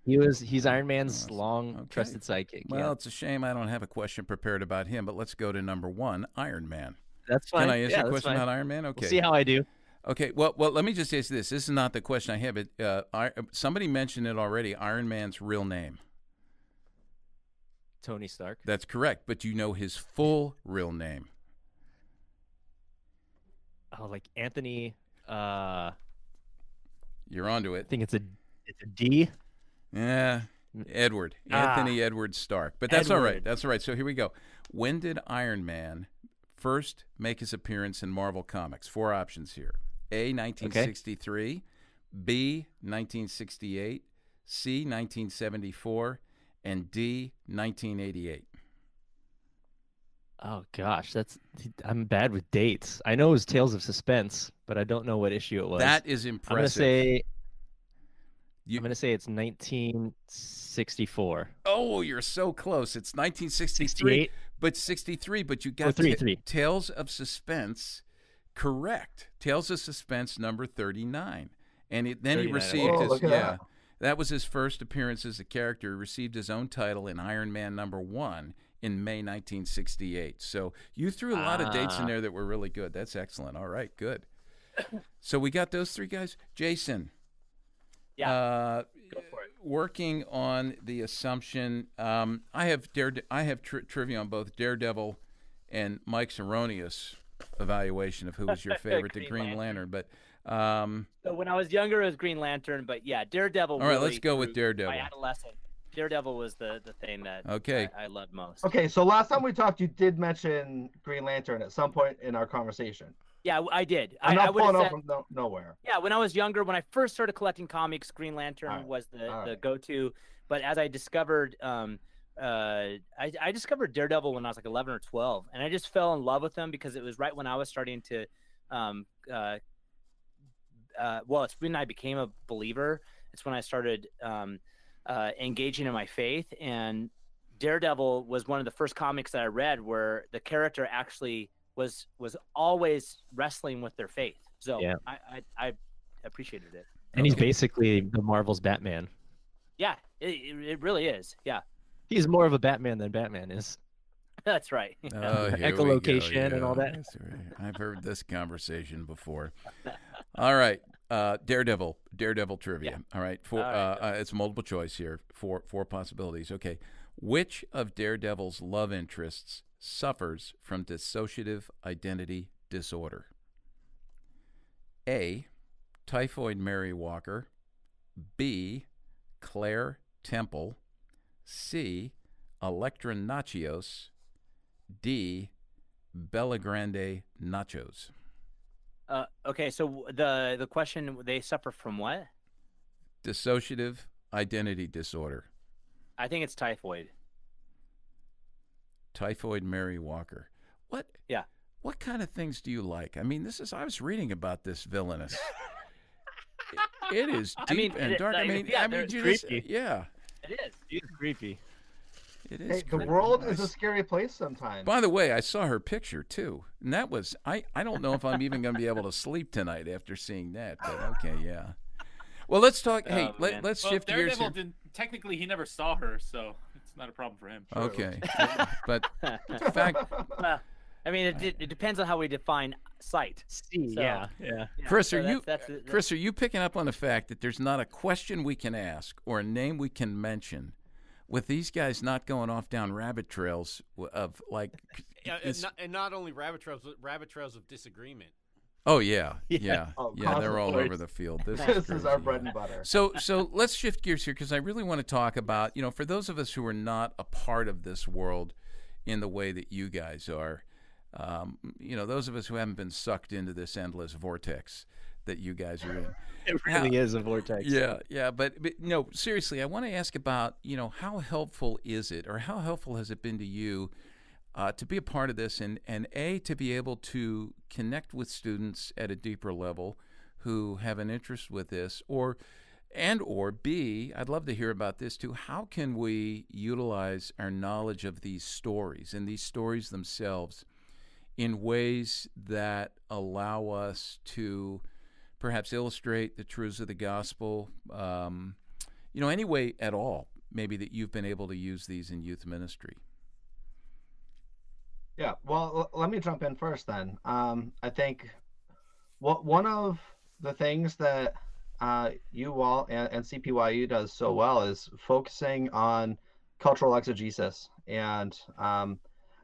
he's Iron Man's Oh, long okay. trusted sidekick. Well, Yeah, it's a shame I don't have a question prepared about him, but let's go to number 1, Iron Man. that's fine. Can I ask you a that's question fine. about Iron Man? Okay. We'll see how I do. Okay, well, let me just ask this. This is not the question I have. Somebody mentioned it already, Iron Man's real name. Tony Stark. That's correct, but you know his full real name. Oh, like Anthony. You're onto I it. think it's a D. Yeah, Edward. Anthony Edward Stark. But that's all right. Edward. That's all right. So here we go. When did Iron Man first make his appearance in Marvel Comics? 4 options here. A, 1963. B, 1968. C, 1974, and D, 1988. Oh gosh, I'm bad with dates. I know it was Tales of Suspense, but I don't know what issue it was. That is impressive. I'm gonna say it's 1964. Oh, you're so close. It's 1963, 68? but 63. But you got three. Tales of Suspense, correct? Tales of Suspense number 39, and then 39. He received that was his first appearance as a character. He received his own title in Iron Man #1 in May 1968. So you threw a lot of dates in there that were really good. That's excellent. All right, good. So we got those three guys. Jason. Yeah. Go for it. Working on the assumption, I have trivia on both Daredevil and Mike's erroneous evaluation of who was your favorite, the Green Lantern. But so when I was younger, it was Green Lantern. But yeah, Daredevil. All right, let's go with Daredevil. My adolescent. Daredevil was the thing that I loved most. Okay, so last time we talked, you did mention Green Lantern at some point in our conversation. Yeah, I did. I'm not pulling up from nowhere. Yeah, when I was younger, when I first started collecting comics, Green Lantern was the go-to. But as I discovered, I discovered Daredevil when I was like 11 or 12, and I just fell in love with him because it was right when I was starting to, it's when I became a believer. It's when I started engaging in my faith, and Daredevil was one of the first comics that I read where the character actually was always wrestling with their faith. So yeah. I appreciated it. And he's basically the Marvel's Batman. Yeah, it really is. Yeah. He's more of a Batman than Batman is. That's right. Echolocation and all that. Right. I've heard this conversation before. All right. Daredevil trivia. Yeah. All right. It's multiple choice here. Four possibilities. Okay. Which of Daredevil's love interests suffers from dissociative identity disorder? A, Typhoid Mary Walker. B, Claire Temple. C, Electra Nachios. D, Bella Grande Nachos. Okay, so the question, they suffer from what? Dissociative identity disorder. I think it's typhoid. Typhoid Mary Walker. What? Yeah. What kind of things do you like? I mean, I was reading about this villainous. It is deep and dark. It's creepy. Yeah. It is. It's creepy. It is. The world is a scary place sometimes. By the way, I saw her picture too, and that was I don't know if I'm even going to be able to sleep tonight after seeing that. But okay, yeah. Well, let's talk. Hey, let's shift gears here. Technically, he never saw her, so it's not a problem for him. Okay, but in fact, I mean, it depends on how we define sight. Yeah. Chris, Chris, are you picking up on the fact that there's not a question we can ask or a name we can mention with these guys not going off down rabbit trails of like? And not only rabbit trails, but rabbit trails of disagreement. Oh yeah. They're all over the field. This is our bread and butter. So let's shift gears here because I really want to talk about, for those of us who are not a part of this world in the way that you guys are, those of us who haven't been sucked into this endless vortex that you guys are in. It really is a vortex. Yeah, but no, seriously, I want to ask about, how helpful is it, or how helpful has it been to you to be a part of this, and to be able to connect with students at a deeper level who have an interest with this, or B, I'd love to hear about this too. How can we utilize our knowledge of these stories and these stories themselves in ways that allow us to perhaps illustrate the truths of the gospel, any way at all, maybe that you've been able to use these in youth ministry? Yeah, well, let me jump in first then. I think one of the things that you all and CPYU does so well is focusing on cultural exegesis. And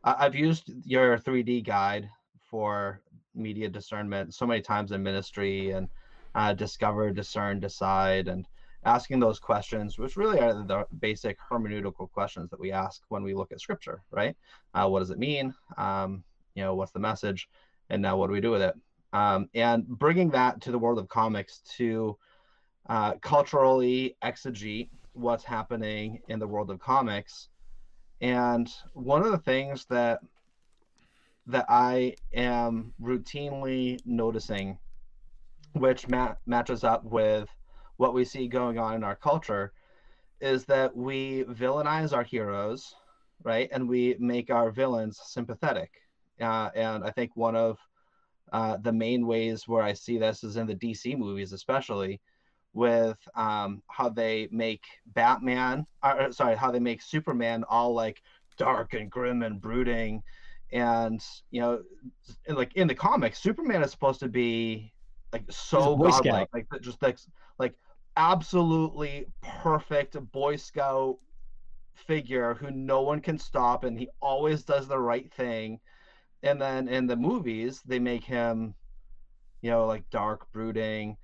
I've used your 3D guide for media discernment so many times in ministry, and discover, discern, decide, and asking those questions, which really are the basic hermeneutical questions that we ask when we look at scripture, right? What does it mean? What's the message? And now what do we do with it? And bringing that to the world of comics to culturally exegete what's happening in the world of comics. And one of the things that I am routinely noticing, which matches up with what we see going on in our culture, is that we villainize our heroes, right? And we make our villains sympathetic. And I think one of the main ways where I see this is in the DC movies, especially with how they make how they make Superman all like dark and grim and brooding. And, you know, like in the comics, Superman is supposed to be like so godlike, like just like absolutely perfect Boy Scout figure who no one can stop, and he always does the right thing. And then in the movies, they make him, you know, like dark, brooding,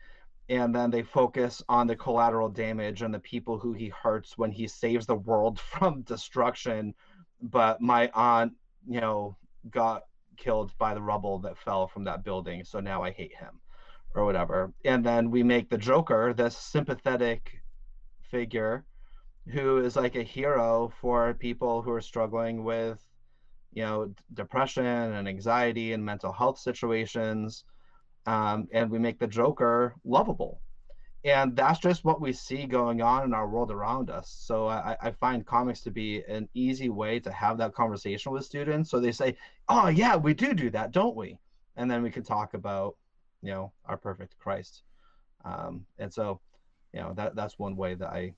and then they focus on the collateral damage and the people who he hurts when he saves the world from destruction. But my aunt, you know, got killed by the rubble that fell from that building, so now I hate him, or whatever. And then we make the Joker this sympathetic figure who is like a hero for people who are struggling with, you know, depression and anxiety and mental health situations. And we make the Joker lovable. And that's just what we see going on in our world around us. So I find comics to be an easy way to have that conversation with students. So they say, oh yeah, we do that, don't we? And then we can talk about, you know, our perfect Christ. And so, you know, that's one way that I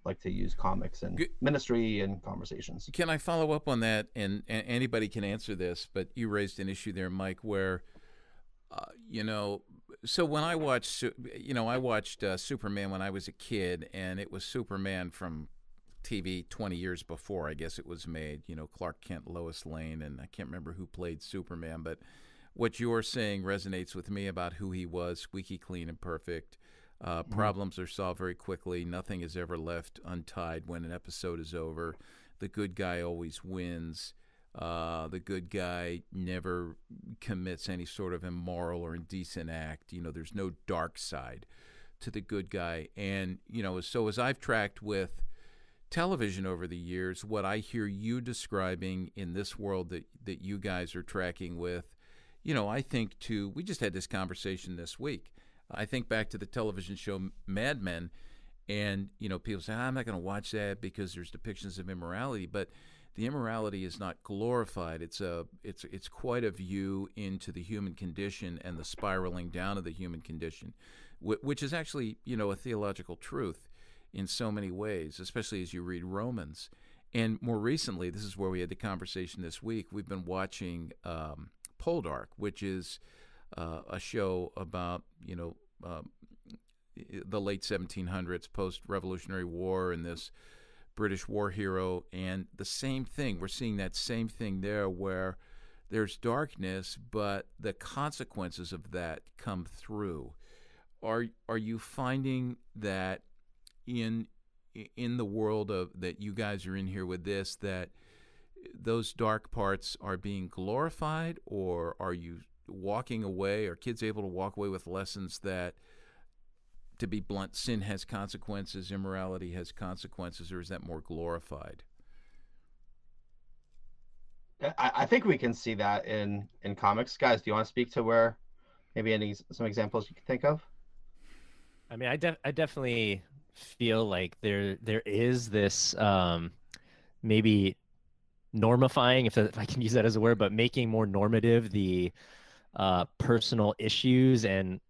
like to use comics and ministry and conversations. Can I follow up on that? And anybody can answer this, but you raised an issue there, Mike, where, you know, so when I watched, you know, I watched Superman when I was a kid, and it was Superman from TV 20 years before, I guess it was made, you know, Clark Kent, Lois Lane, and I can't remember who played Superman, but what you're saying resonates with me about who he was: squeaky clean and perfect. Problems are solved very quickly. Nothing is ever left untied when an episode is over. The good guy always wins. The good guy never commits any sort of immoral or indecent act. You know, there's no dark side to the good guy. And, you know, so as I've tracked with television over the years, what I hear you describing in this world that you guys are tracking with, you know, I think we just had this conversation this week. I think back to the television show Mad Men, and, you know, people say, I'm not going to watch that because there's depictions of immorality, but the immorality is not glorified. It's quite a view into the human condition and the spiraling down of the human condition, which is actually, you know, a theological truth in so many ways, especially as you read Romans. And more recently, this is where we had the conversation this week, we've been watching Poldark, which is a show about, you know, the late 1700s, post-Revolutionary War, and this British war hero. And the same thing, we're seeing that same thing there, where there's darkness, but the consequences of that come through. Are you finding that in the world that you guys are in here with this, that those dark parts are being glorified, or are you walking away? Are kids able to walk away with lessons that, to be blunt, sin has consequences, immorality has consequences, or is that more glorified? I think we can see that in comics. Guys, do you want to speak to where maybe some examples you can think of? I mean, I definitely feel like there is this maybe normifying, if I can use that as a word, but making more normative the personal issues, and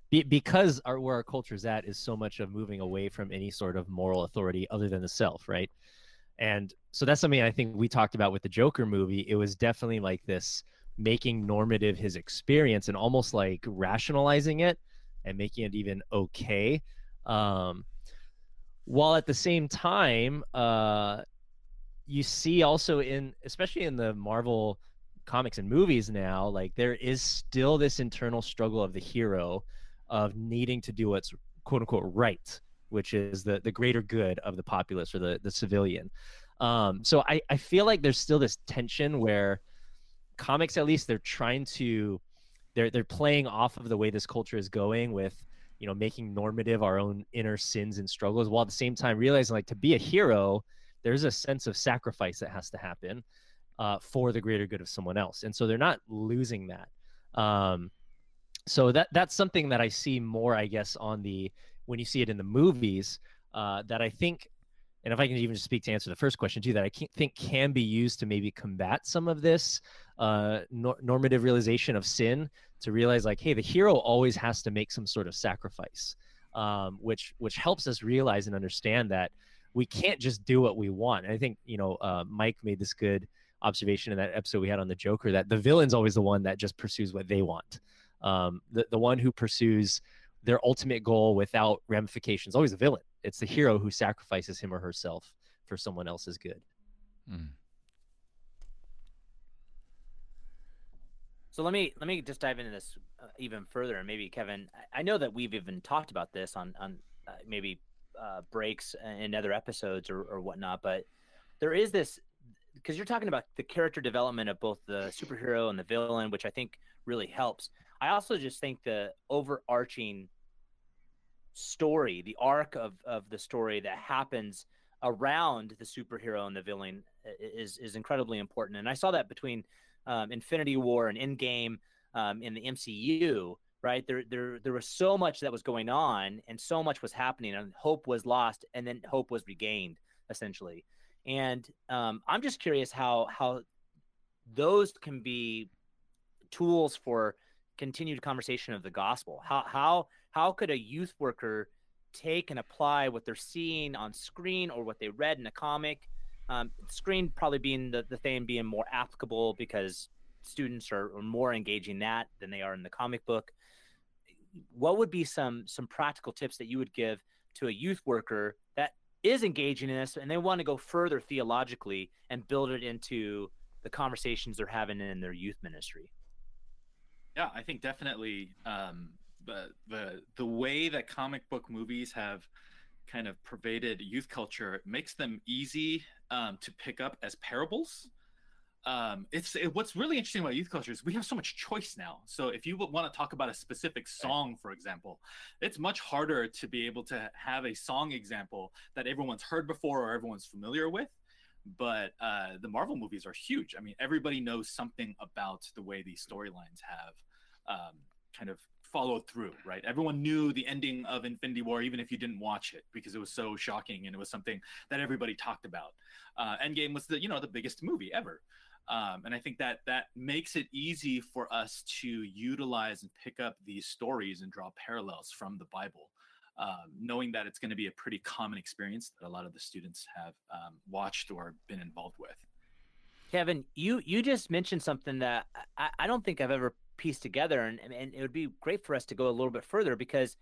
because where our culture's at is so much of moving away from any sort of moral authority other than the self, right? And so that's something I think we talked about with the Joker movie. It was definitely like this making normative his experience and almost like rationalizing it and making it even okay. While at the same time, you see also especially in the Marvel comics and movies now, like there is still this internal struggle of the hero of needing to do what's quote unquote right, which is the greater good of the populace or the civilian. So I feel like there's still this tension where comics, at least, they're playing off of the way this culture is going with making normative our own inner sins and struggles, while at the same time realizing like to be a hero, there's a sense of sacrifice that has to happen for the greater good of someone else. And so they're not losing that. So that's something that I see more, I guess, when you see it in the movies, that I think, and if I can even just speak to answer the first question too, that I think can be used to maybe combat some of this normative realization of sin, to realize like, hey, the hero always has to make some sort of sacrifice, which helps us realize and understand that we can't just do what we want. And I think, Mike made this good observation in that episode we had on the Joker, that the villain's always the one that just pursues what they want. The one who pursues their ultimate goal without ramifications, always the villain. It's the hero who sacrifices him or herself for someone else's good. Mm. So let me just dive into this even further, and maybe Kevin, I know that we've even talked about this on maybe breaks in other episodes or whatnot, but there is this, because you're talking about the character development of both the superhero and the villain, which I think really helps. I also just think the overarching story, the arc of the story that happens around the superhero and the villain is incredibly important. And I saw that between Infinity War and Endgame in the MCU, right? There was so much that was going on and so much was happening, and hope was lost and then hope was regained, essentially. And I'm just curious how those can be tools for continued conversation of the gospel. How could a youth worker take and apply what they're seeing on screen or what they read in a comic? Screen probably being the thing being more applicable because students are more engaging that than they are in the comic book. What would be some practical tips that you would give to a youth worker that is engaging in this and they want to go further theologically and build it into the conversations they're having in their youth ministry? Yeah, I think definitely the way that comic book movies have kind of pervaded youth culture makes them easy to pick up as parables. What's really interesting about youth culture is we have so much choice now. So if you want to talk about a specific song, for example, it's much harder to be able to have a song example that everyone's heard before or everyone's familiar with. But the Marvel movies are huge. I mean, everybody knows something about the way these storylines have kind of followed through, right? Everyone knew the ending of Infinity War, even if you didn't watch it, because it was so shocking and it was something that everybody talked about. Endgame was the biggest movie ever. And I think that makes it easy for us to utilize and pick up these stories and draw parallels from the Bible, knowing that it's going to be a pretty common experience that a lot of the students have watched or been involved with. Kevin, you just mentioned something that I don't think I've ever pieced together, and it would be great for us to go a little bit further, because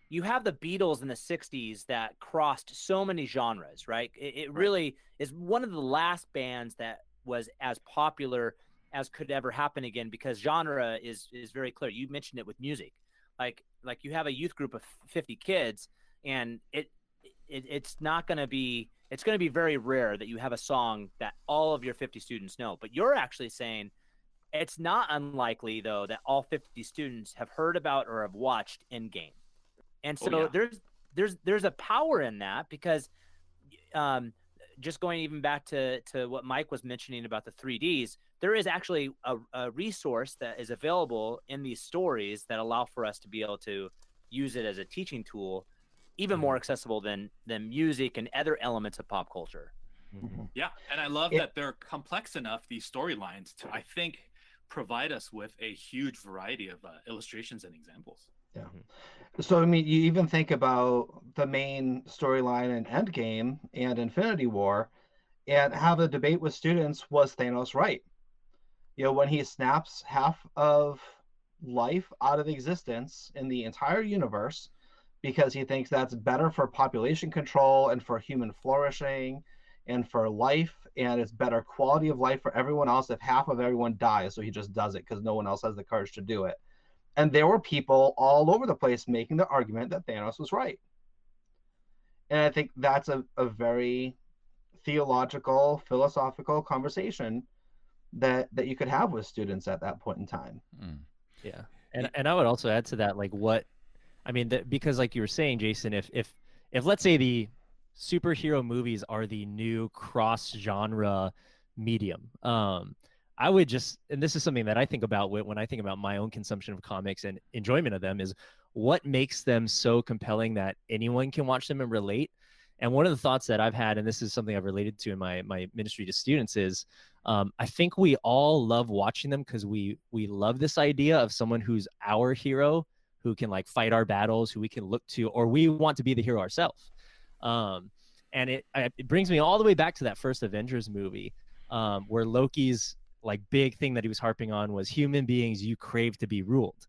you have the Beatles in the 60s that crossed so many genres, right? It really is one of the last bands that was as popular as could ever happen again, because genre is very clear. You mentioned it with music. Like you have a youth group of 50 kids, and it's not going to be, it's going to be very rare that you have a song that all of your 50 students know. But you're actually saying it's not unlikely, though, that all 50 students have heard about or have watched Endgame. And so there's a power in that, because just going even back to what Mike was mentioning about the 3Ds, there is actually a resource that is available in these stories that allow for us to be able to use it as a teaching tool, even more accessible than music and other elements of pop culture. Yeah, and I love that they're complex enough, these storylines, to, I think, provide us with a huge variety of illustrations and examples. Yeah. So, I mean, you even think about the main storyline in Endgame and Infinity War, and how the debate with students was Thanos right? When he snaps half of life out of existence in the entire universe because he thinks that's better for population control and for human flourishing and for life, and it's better quality of life for everyone else if half of everyone dies. So he just does it because no one else has the courage to do it. And there were people all over the place making the argument that Thanos was right. And I think that's a very theological, philosophical conversation that you could have with students at that point in time. Yeah. And I would also add to that, like, I mean, because like you were saying, Jason, if let's say the superhero movies are the new cross-genre medium, I would just, and this is something that I think about when I think about my own consumption of comics and enjoyment of them, is what makes them so compelling that anyone can watch them and relate. And one of the thoughts that I've had, and this is something I've related to in my ministry to students, is I think we all love watching them because we love this idea of someone who's our hero, who can like fight our battles, who we can look to, or we want to be the hero ourselves. And it brings me all the way back to that first Avengers movie, where Loki's like big thing that he was harping on was human beings, you crave to be ruled.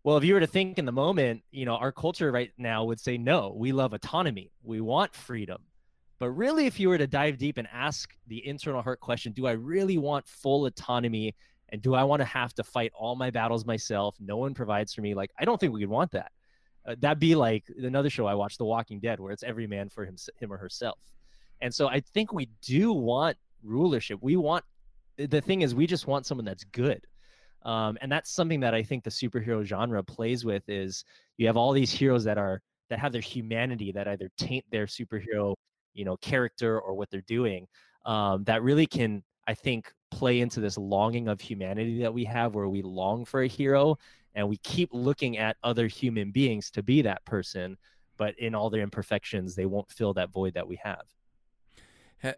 Well, if you were to think in the moment, you know, our culture right now would say, no, we love autonomy. We want freedom. But really, if you were to dive deep and ask the internal heart question, do I really want full autonomy? And do I want to have to fight all my battles myself? No one provides for me. Like, I don't think we would want that. That'd be like another show I watched, The Walking Dead, where it's every man for him or herself. And so I think we do want rulership. The thing is, we just want someone that's good. And that's something that I think the superhero genre plays with, is you have all these heroes that have their humanity that either taint their superhero, you know, character or what they're doing, that really can, I think, play into this longing of humanity that we have, where we long for a hero and we keep looking at other human beings to be that person, but in all their imperfections, they won't fill that void that we have.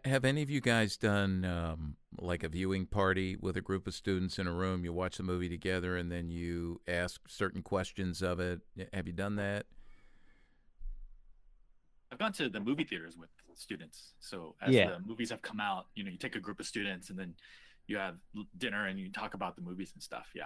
Have any of you guys done like a viewing party with a group of students in a room? You watch the movie together and then you ask certain questions of it. Have you done that? I've gone to the movie theaters with students. So as the movies have come out, you know, you take a group of students and then you have dinner and you talk about the movies and stuff. Yeah.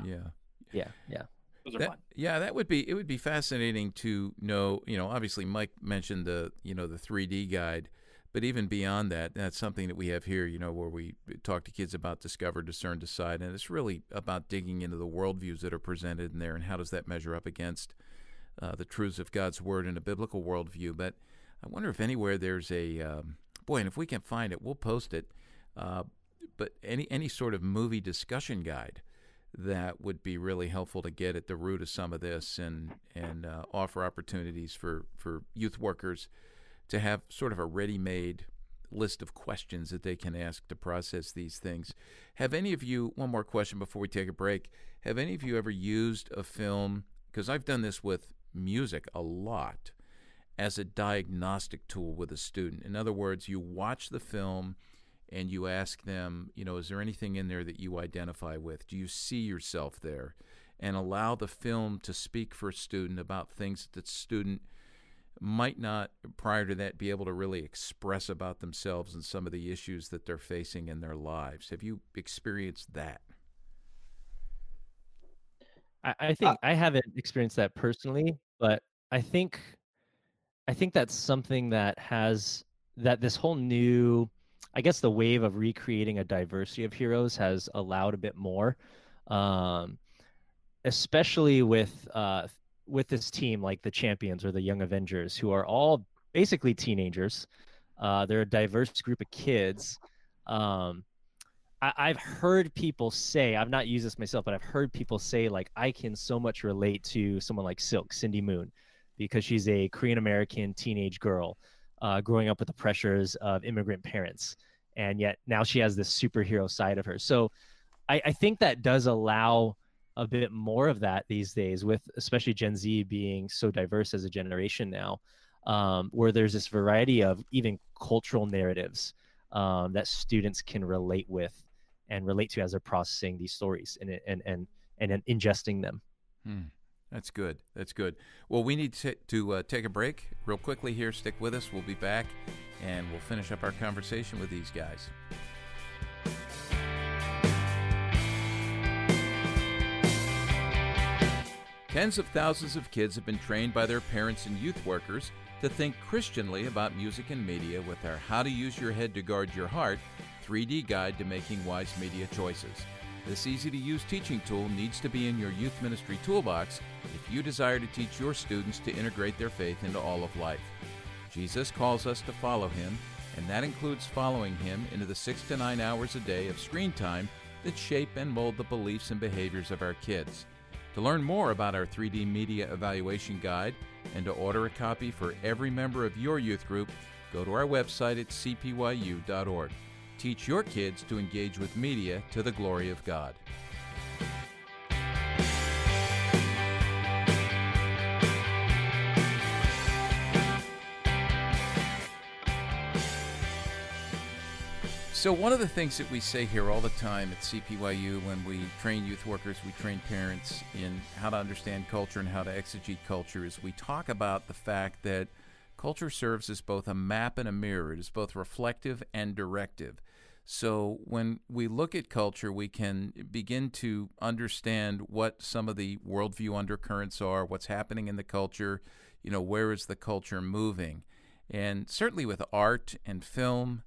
Those are fun. Yeah, it would be fascinating to know, you know, obviously Mike mentioned the 3D guide. But even beyond that, that's something that we have here, you know, where we talk to kids about discover, discern, decide. And it's really about digging into the worldviews that are presented in there and how does that measure up against the truths of God's Word in a biblical worldview. But I wonder if anywhere there's and if we can find it, we'll post it. But any sort of movie discussion guide that would be really helpful to get at the root of some of this and offer opportunities for youth workers to have sort of a ready-made list of questions that they can ask to process these things. Have any of you, one more question before we take a break, have any of you ever used a film, because I've done this with music a lot, as a diagnostic tool with a student? In other words, you watch the film and you ask them, you know, is there anything in there that you identify with? Do you see yourself there? And allow the film to speak for a student about things that the student might not, prior to that, be able to really express about themselves and some of the issues that they're facing in their lives. Have you experienced that? I think I haven't experienced that personally, but I think that's something that this whole new, I guess, the wave of recreating a diversity of heroes has allowed a bit more, especially with this team, like the Champions or the Young Avengers, who are all basically teenagers. They're a diverse group of kids. I've heard people say, I've not used this myself, but I've heard people say, like, I can so much relate to someone like Silk, Cindy Moon, because she's a Korean-American teenage girl growing up with the pressures of immigrant parents. And yet now she has this superhero side of her. So I think that does allow a bit more of that these days, with especially Gen Z being so diverse as a generation now, where there's this variety of even cultural narratives that students can relate with and relate to as they're processing these stories and ingesting them. That's good. That's good. Well, we need to take a break real quickly here. Stick with us. We'll be back, and we'll finish up our conversation with these guys. Tens of thousands of kids have been trained by their parents and youth workers to think Christianly about music and media with our How to Use Your Head to Guard Your Heart 3D Guide to Making Wise Media Choices. This easy-to-use teaching tool needs to be in your youth ministry toolbox if you desire to teach your students to integrate their faith into all of life. Jesus calls us to follow him, and that includes following him into the 6 to 9 hours a day of screen time that shape and mold the beliefs and behaviors of our kids. To learn more about our 3D Media Evaluation Guide and to order a copy for every member of your youth group, go to our website at cpyu.org. Teach your kids to engage with media to the glory of God. So one of the things that we say here all the time at CPYU when we train youth workers, we train parents in how to understand culture and how to exegete culture is we talk about the fact that culture serves as both a map and a mirror. It is both reflective and directive. So when we look at culture, we can begin to understand what some of the worldview undercurrents are, what's happening in the culture, where is the culture moving. And certainly with art and film,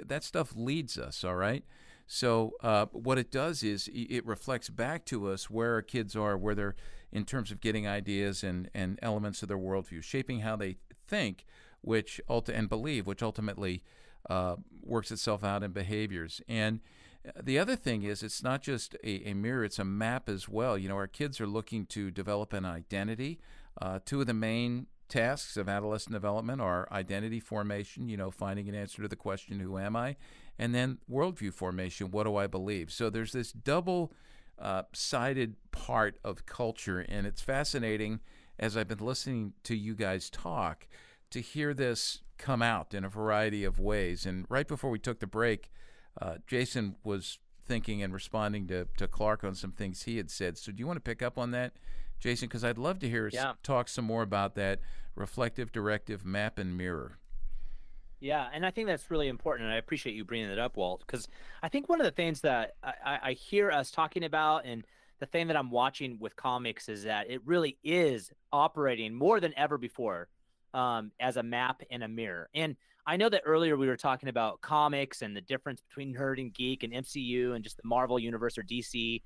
that stuff leads us, all right? So what it does is it reflects back to us where our kids are, where they're in terms of getting ideas and elements of their worldview, shaping how they think and believe, which ultimately works itself out in behaviors. And the other thing is it's not just a mirror, it's a map as well. Our kids are looking to develop an identity. Two of the main tasks of adolescent development are identity formation, finding an answer to the question, who am I? And then worldview formation, what do I believe? So there's this double-sided part of culture, and it's fascinating, as I've been listening to you guys talk, to hear this come out in a variety of ways. And right before we took the break, Jason was thinking and responding to Clark on some things he had said. So do you want to pick up on that, Jason? Because I'd love to hear us talk some more about that reflective, directive, map, and mirror. Yeah, and I think that's really important, and I appreciate you bringing it up, Walt, because I think one of the things that I hear us talking about, and the thing that I'm watching with comics, is that it really is operating more than ever before as a map and a mirror. And I know that earlier we were talking about comics and the difference between nerd and geek and MCU and just the Marvel universe or DC.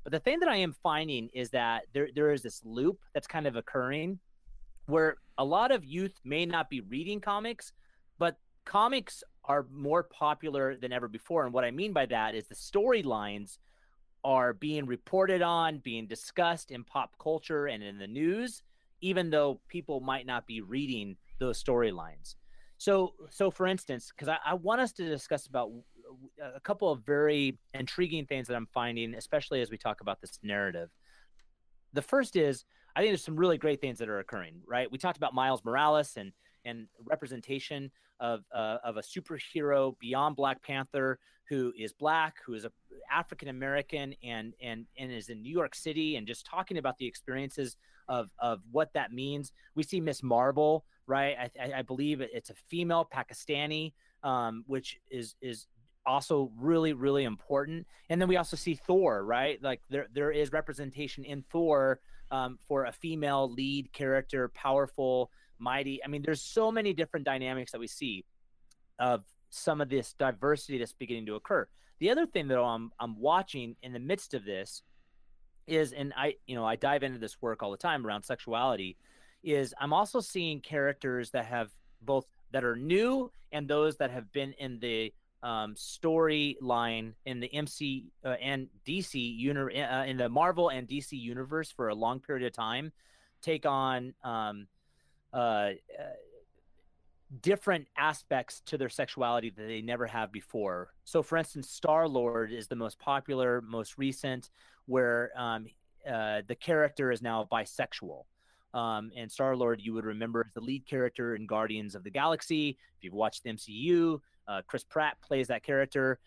But the thing that I am finding is that there is this loop that's kind of occurring where a lot of youth may not be reading comics, but comics are more popular than ever before. And what I mean by that is the storylines are being reported on, being discussed in pop culture and in the news, even though people might not be reading those storylines. So for instance, because I want us to discuss about a couple of very intriguing things that I'm finding, especially as we talk about this narrative. The first is, I think there's some really great things that are occurring, right? We talked about Miles Morales and representation of a superhero beyond Black Panther who is Black, who is African American, and is in New York City, and just talking about the experiences of what that means. We see Miss Marvel, right? I believe it's a female Pakistani, which is also really, really important. And then we also see Thor, right? Like there is representation in Thor for a female lead character, powerful, mighty. I mean, there's so many different dynamics that we see of some of this diversity that's beginning to occur. The other thing that I'm watching in the midst of this is, and I dive into this work all the time around sexuality, is I'm also seeing characters that have both that are new and those that have been in the storyline in the MC and DC in the Marvel and DC universe for a long period of time, take on different aspects to their sexuality that they never have before. So, for instance, Star-Lord is the most popular, most recent, where the character is now bisexual. And Star-Lord, you would remember, is the lead character in Guardians of the Galaxy. If you've watched the MCU, Chris Pratt plays that character.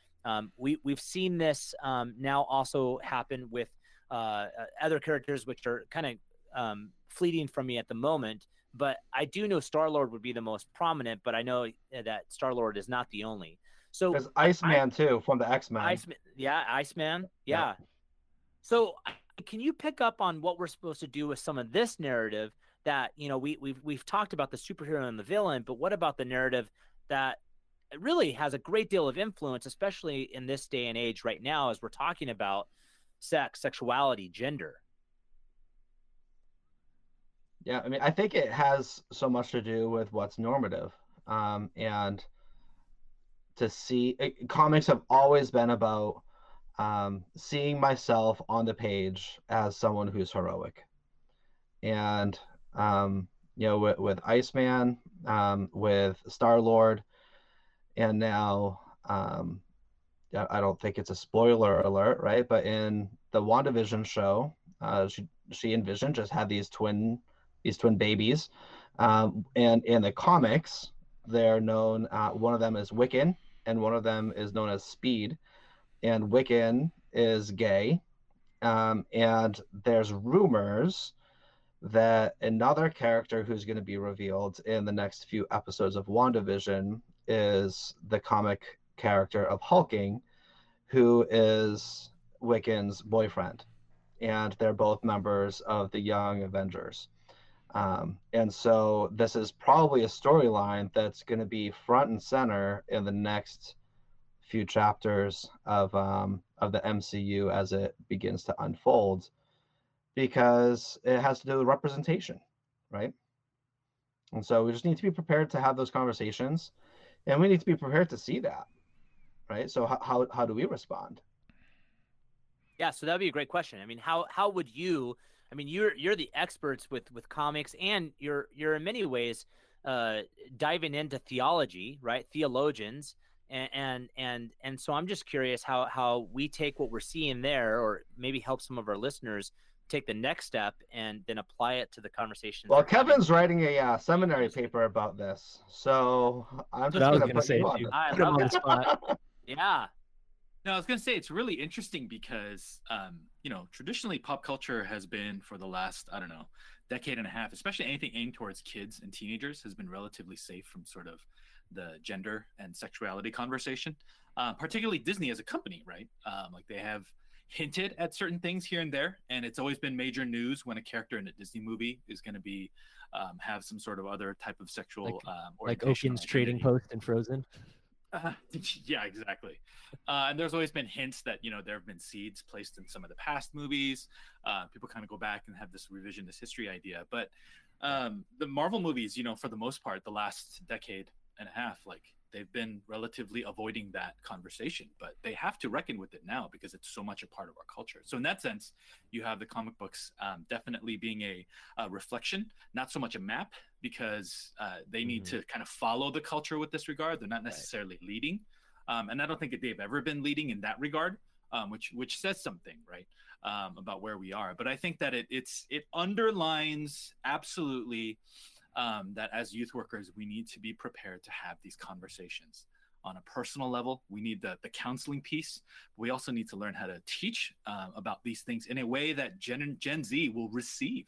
We've seen this now also happen with other characters, which are kind of fleeting from me at the moment. But I do know Star-Lord would be the most prominent, but I know that Star-Lord is not the only. So there's Iceman too, from the X-Men. Iceman, yeah. So can you pick up on what we're supposed to do with some of this narrative that, we've talked about the superhero and the villain, but what about the narrative that really has a great deal of influence, especially in this day and age right now, as we're talking about sex, sexuality, gender? Yeah, I mean, I think it has so much to do with what's normative. And to see, comics have always been about seeing myself on the page as someone who's heroic. And with Iceman, with Star-Lord, and now I don't think it's a spoiler alert, right? But in the WandaVision show, she and Vision just had these twin babies, and in the comics, they're known. One of them is Wiccan, and one of them is known as Speed, and Wiccan is gay, and there's rumors that another character who's going to be revealed in the next few episodes of WandaVision is the comic character of Hulking, who is Wiccan's boyfriend, and they're both members of the Young Avengers. And so this is probably a storyline that's going to be front and center in the next few chapters of the MCU as it begins to unfold, because it has to do with representation, right? And so we just need to be prepared to have those conversations, and we need to be prepared to see that, right? So how do we respond? Yeah, so that'd be a great question. I mean, how would you? I mean, you're the experts with comics, and you're in many ways diving into theology, right? Theologians, and so I'm just curious how we take what we're seeing there, or maybe help some of our listeners take the next step and then apply it to the conversation. Well, Kevin's writing a seminary paper about this, so I'm just going to put you on. I love that spot. Yeah. No, I was going to say it's really interesting because, traditionally pop culture has been, for the last, I don't know, decade and a half, especially anything aimed towards kids and teenagers, has been relatively safe from sort of the gender and sexuality conversation, particularly Disney as a company, right? Like they have hinted at certain things here and there, and it's always been major news when a character in a Disney movie is going to be have some sort of other type of sexual like Ocean's Trading Post in Frozen. Yeah, exactly. And there's always been hints that there have been seeds placed in some of the past movies. People kind of go back and have this revisionist history idea, but the Marvel movies, for the most part, the last decade and a half, like they've been relatively avoiding that conversation, but they have to reckon with it now because it's so much a part of our culture. So in that sense, you have the comic books definitely being a reflection, not so much a map, because they need to kind of follow the culture with this regard. They're not necessarily leading. And I don't think that they've ever been leading in that regard, which says something, right, about where we are. But I think that it underlines absolutely that as youth workers, we need to be prepared to have these conversations on a personal level. We need the counseling piece. We also need to learn how to teach about these things in a way that Gen Z will receive.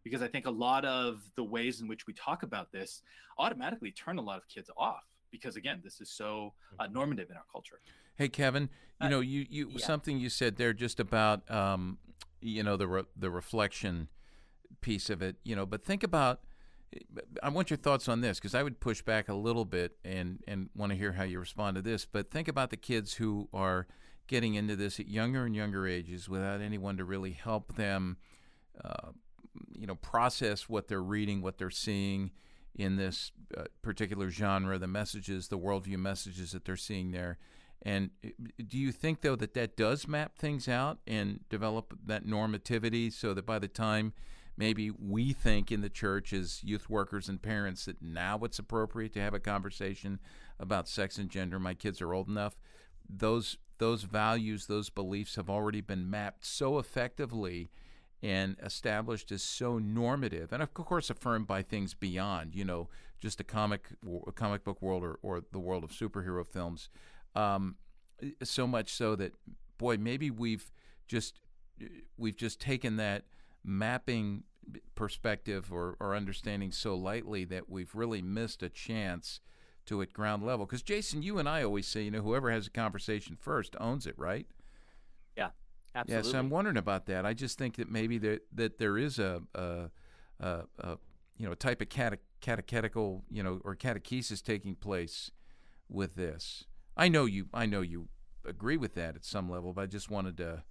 Because I think a lot of the ways in which we talk about this automatically turn a lot of kids off. Because again, this is so normative in our culture. Hey, Kevin, you something you said there just about the reflection piece of it. But think about. I want your thoughts on this, because I would push back a little bit and want to hear how you respond to this. But think about the kids who are getting into this at younger and younger ages without anyone to really help them, process what they're reading, what they're seeing in this particular genre, the messages, the worldview messages that they're seeing there. And do you think, though, that does map things out and develop that normativity so that by the time maybe we think in the church as youth workers and parents that now it's appropriate to have a conversation about sex and gender, my kids are old enough, those values, those beliefs have already been mapped so effectively and established as so normative, and of course affirmed by things beyond, just the comic book world or the world of superhero films, so much so that, boy, maybe we've just taken that mapping perspective or understanding so lightly that we've really missed a chance to at ground level. Because Jason, you and I always say, whoever has a conversation first owns it, right? Yeah, absolutely. Yeah, so I'm wondering about that. I just think that maybe that there is a type of catechetical or catechesis taking place with this. I know you agree with that at some level, but I just wanted to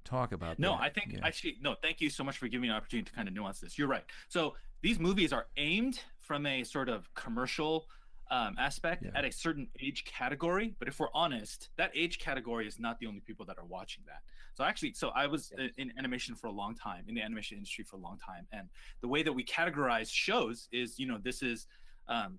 talk about that. No, I think actually, no, thank you so much for giving me an opportunity to kind of nuance this. You're right. So these movies are aimed from a sort of commercial aspect at a certain age category. But if we're honest, that age category is not the only people that are watching that. So I was in animation for a long time, in the animation industry for a long time. And the way that we categorize shows is, this is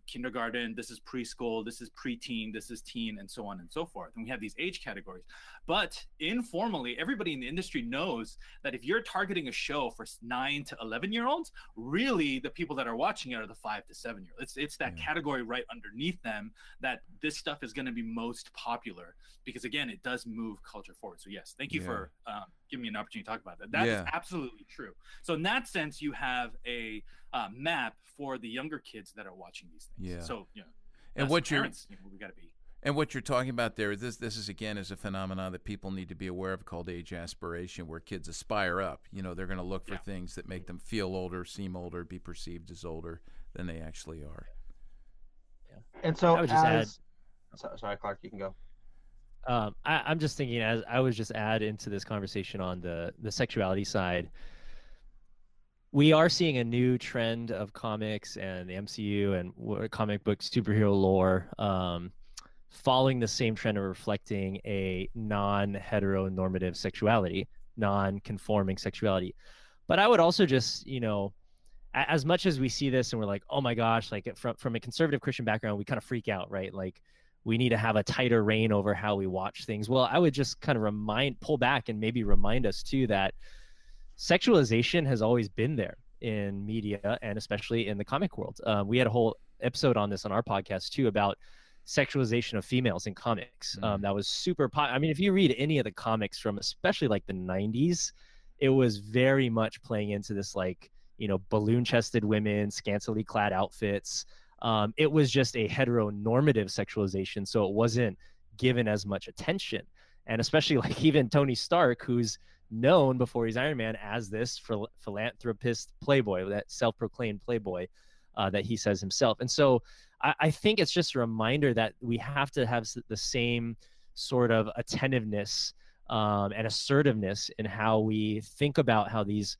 kindergarten, this is preschool, this is preteen, this is teen, and so on and so forth. And we have these age categories. But informally, everybody in the industry knows that if you're targeting a show for 9 to 11-year-olds, really the people that are watching it are the 5 to 7-year-olds. It's that category right underneath them that this stuff is going to be most popular, because again, it does move culture forward. So yes, thank you for giving me an opportunity to talk about that. That is absolutely true. So in that sense, you have a map for the younger kids that are watching these things. Yeah. So and what parents, we got to be. And what you're talking about there, this is again is a phenomenon that people need to be aware of called age aspiration, where kids aspire up. They're going to look for things that make them feel older, seem older, be perceived as older than they actually are. Yeah. And so I would just add. Sorry, Clark, you can go. I'm just thinking, as I would just add into this conversation on the sexuality side, we are seeing a new trend of comics and the MCU and comic book superhero lore following the same trend of reflecting a non-heteronormative sexuality, non-conforming sexuality. But I would also just, as much as we see this and we're like, oh my gosh, like from a conservative Christian background, we kind of freak out, right? Like, we need to have a tighter rein over how we watch things. Well, I would just kind of pull back and maybe remind us too that sexualization has always been there in media and especially in the comic world. We had a whole episode on this on our podcast too about sexualization of females in comics. That was super I mean, if you read any of the comics from especially like the 90s, it was very much playing into this, like, balloon-chested women, scantily clad outfits. It was just a heteronormative sexualization, so it wasn't given as much attention. And especially like even Tony Stark, who's known before he's Iron Man as this philanthropist playboy, that self-proclaimed playboy that he says himself. And so I think it's just a reminder that we have to have the same sort of attentiveness and assertiveness in how we think about how these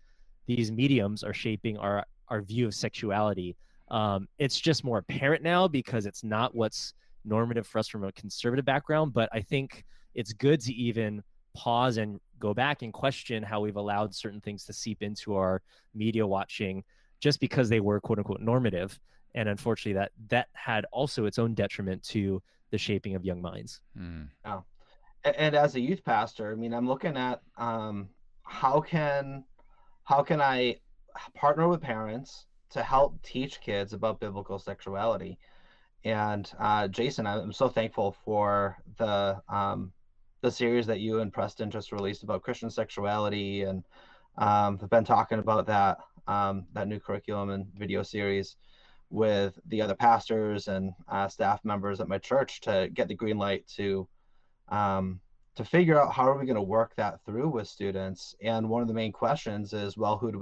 mediums are shaping our view of sexuality. It's just more apparent now because it's not what's normative for us from a conservative background, but I think it's good to even pause and go back and question how we've allowed certain things to seep into our media watching just because they were quote unquote normative. And unfortunately that had also its own detriment to the shaping of young minds. Yeah. And as a youth pastor, I mean, I'm looking at how can I partner with parents to help teach kids about biblical sexuality. And Jason, I'm so thankful for the series that you and Preston just released about Christian sexuality, and have been talking about that new curriculum and video series with the other pastors and staff members at my church to get the green light to figure out how are we going to work that through with students. And one of the main questions is, well, who do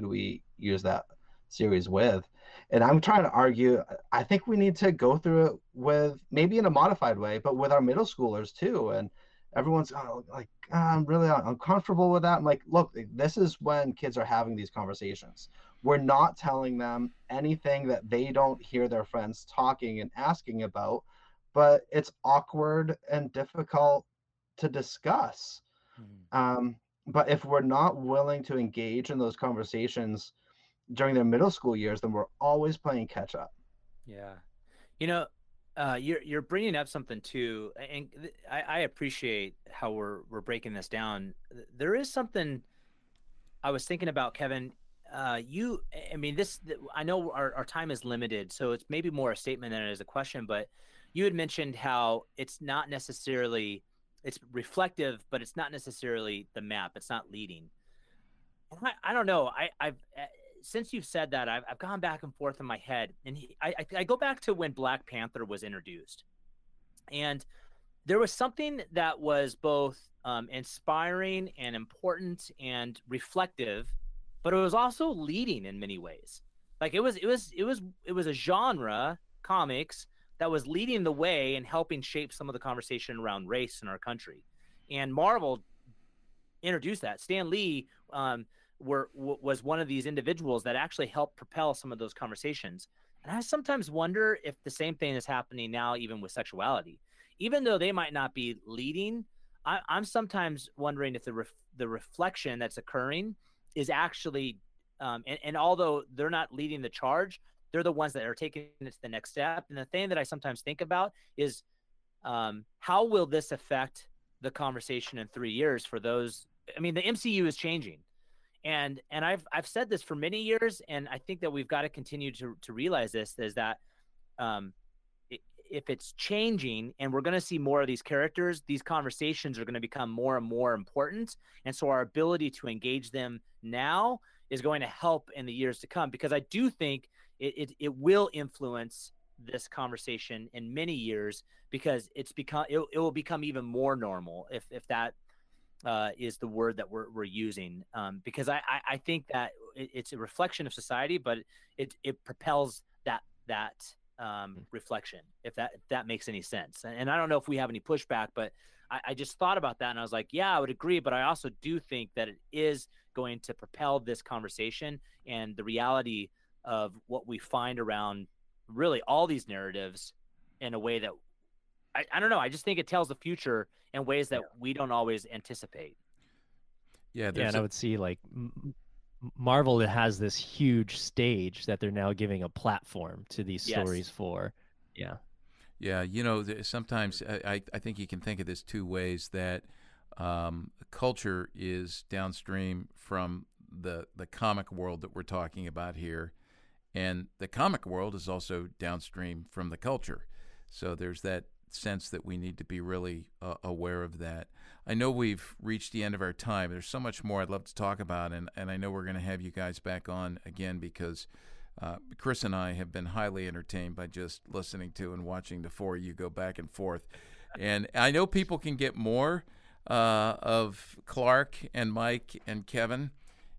we use that series with? And I'm trying to argue, I think we need to go through it with, maybe in a modified way, but with our middle schoolers too. And everyone's like, I'm really uncomfortable with that. I'm like, look, this is when kids are having these conversations. We're not telling them anything that they don't hear their friends talking and asking about, but it's awkward and difficult to discuss. But if we're not willing to engage in those conversations during their middle school years, then we're always playing catch up. Yeah. You're bringing up something too, and I appreciate how we're breaking this down. There is something I was thinking about, Kevin. I know our time is limited, so it's maybe more a statement than it is a question, but you had mentioned how it's reflective, but it's not necessarily the map. It's not leading. I don't know. I've since you've said that, I've gone back and forth in my head, and I go back to when Black Panther was introduced, and there was something that was both inspiring and important and reflective, but it was also leading in many ways. Like it was a genre, comics, that was leading the way and helping shape some of the conversation around race in our country. And Marvel introduced that. Stan Lee was one of these individuals that actually helped propel some of those conversations. And I sometimes wonder if the same thing is happening now, even with sexuality. Even though they might not be leading, I'm sometimes wondering if the reflection that's occurring is actually, and although they're not leading the charge, they're the ones that are taking it to the next step. And the thing that I sometimes think about is, how will this affect the conversation in 3 years for those? I mean, the MCU is changing. And I've said this for many years, and I think that we've got to continue to realize this, is that if it's changing and we're going to see more of these characters, these conversations are going to become more and more important. And so our ability to engage them now is going to help in the years to come, because I do think it will influence this conversation in many years, because it will become even more normal, if that is the word that we're using, because I think that it's a reflection of society, but it propels that reflection, if that makes any sense. And I don't know if we have any pushback, but I just thought about that, and I was like, yeah, I would agree, but I also do think that it is going to propel this conversation and the reality of what we find around really all these narratives in a way that I don't know. I just think it tells the future in ways that we don't always anticipate. Yeah, and I would see like Marvel has this huge stage that they're now giving a platform to these stories for. Yeah. Yeah, you know, sometimes I think you can think of this two ways, that culture is downstream from the comic world that we're talking about here, and the comic world is also downstream from the culture. So there's that sense that we need to be really aware of that. I know we've reached the end of our time. There's so much more I'd love to talk about, and I know we're going to have you guys back on again, because Chris and I have been highly entertained by just listening to and watching the four of you go back and forth. And I know people can get more of Clark and Mike and Kevin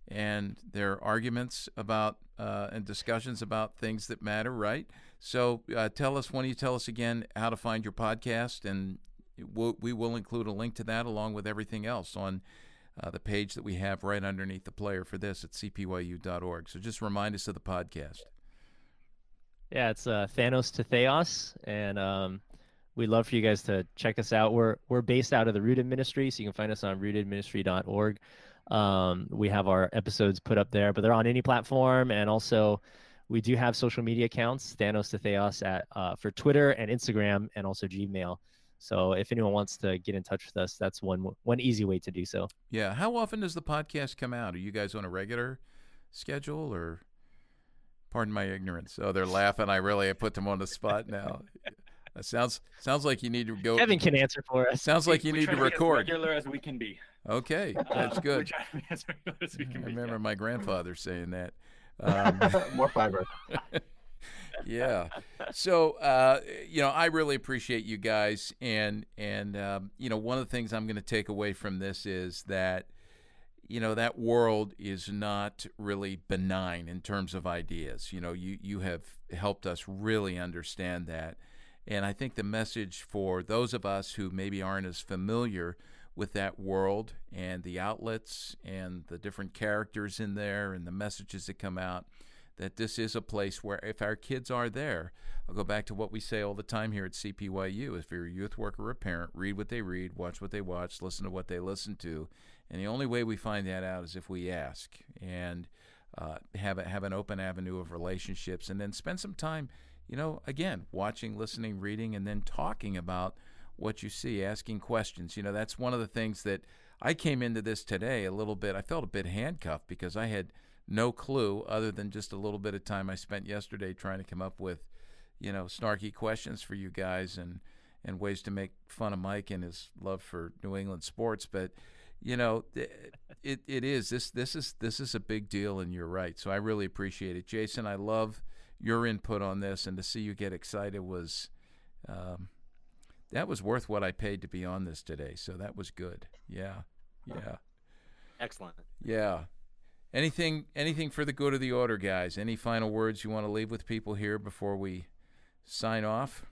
and their arguments about and discussions about things that matter, right? So tell us, when you tell us again how to find your podcast, and we will include a link to that along with everything else on the page that we have right underneath the player for this at cpyu.org. So just remind us of the podcast. Yeah, it's Thanos to Theos, and we'd love for you guys to check us out. We're based out of the Rooted Ministry, so you can find us on rootedministry.org. We have our episodes put up there, but they're on any platform, and also we do have social media accounts, Thanos to Theos for Twitter and Instagram, and also Gmail. So if anyone wants to get in touch with us, that's one easy way to do so. Yeah. How often does the podcast come out? Are you guys on a regular schedule, or? Pardon my ignorance. Oh, they're laughing. I put them on the spot now. That sounds like you need to go. Kevin can answer for us. Sounds like you need to record. As regular as we can be. Okay, that's good. We try to be as regular as we can I remember my grandfather saying that. More fiber. Yeah. So, I really appreciate you guys. And one of the things I'm going to take away from this is that, that world is not really benign in terms of ideas. You have helped us really understand that. And I think the message for those of us who maybe aren't as familiar with that world and the outlets and the different characters in there and the messages that come out, that this is a place where if our kids are there, I'll go back to what we say all the time here at CPYU. If you're a youth worker or a parent, read what they read, watch what they watch, listen to what they listen to. And the only way we find that out is if we ask and have an open avenue of relationships, and then spend some time, again, watching, listening, reading, and then talking about what you see, asking questions. That's one of the things that I came into this today a little bit. I felt a bit handcuffed because I had no clue other than just a little bit of time I spent yesterday trying to come up with, snarky questions for you guys and ways to make fun of Mike and his love for New England sports. But, it is. This is a big deal, and you're right. So I really appreciate it. Jason, I love your input on this, and to see you get excited was that was worth what I paid to be on this today. So that was good. Yeah. Excellent. Yeah. Anything for the good of the order, guys? Any final words you want to leave with people here before we sign off?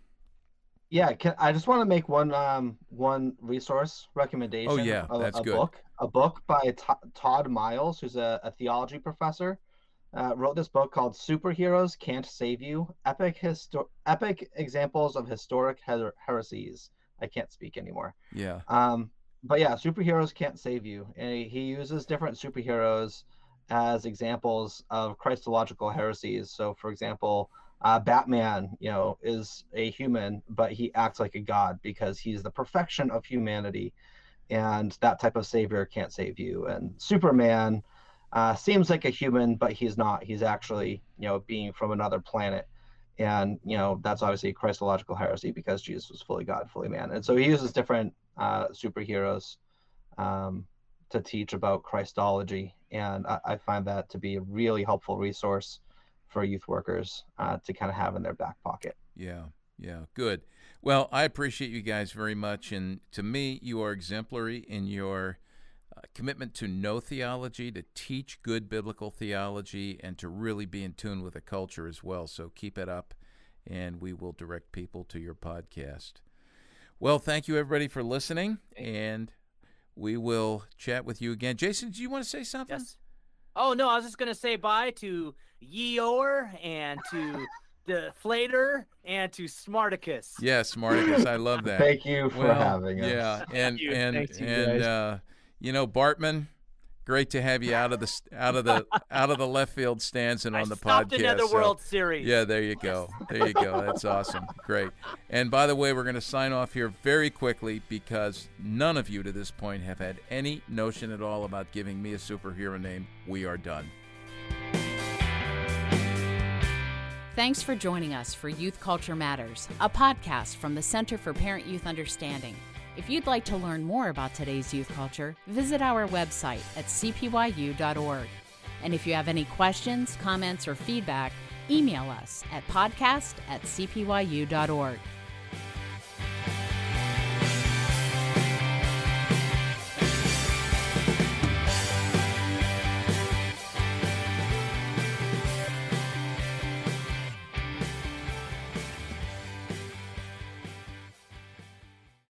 Yeah, I just want to make one resource recommendation. Oh yeah, that's good. A book by Todd Miles, who's a theology professor. wrote this book called Superheroes Can't Save You, Epic Examples of Historic Heresies. I can't speak anymore. Yeah. But yeah, Superheroes Can't Save You. And he uses different superheroes as examples of Christological heresies. So, for example, Batman, is a human, but he acts like a god because he's the perfection of humanity, and that type of savior can't save you. And Superman seems like a human, but he's not. He's actually, being from another planet. And, that's obviously Christological heresy because Jesus was fully God, fully man. And so he uses different superheroes to teach about Christology. And I find that to be a really helpful resource for youth workers to kind of have in their back pocket. Yeah, good. Well, I appreciate you guys very much. And to me, you are exemplary in your commitment to know theology, to teach good biblical theology, and to really be in tune with the culture as well. So keep it up, and we will direct people to your podcast. Well, thank you, everybody, for listening, and we will chat with you again. Jason, do you want to say something? Yes. Oh, no, I was just going to say bye to Yeor and to the Flater and to Smarticus. Yeah, Smarticus. I love that. Thank you for having us. Yeah, and Thanks, you guys. Bartman, great to have you out of the left field stance and on the podcast. Another World Series. Yeah, there you go. That's awesome. Great. And by the way, we're going to sign off here very quickly because none of you to this point have had any notion at all about giving me a superhero name. We are done. Thanks for joining us for Youth Culture Matters, a podcast from the Center for Parent-Youth Understanding. If you'd like to learn more about today's youth culture, visit our website at cpyu.org. And if you have any questions, comments, or feedback, email us at podcast@cpyu.org.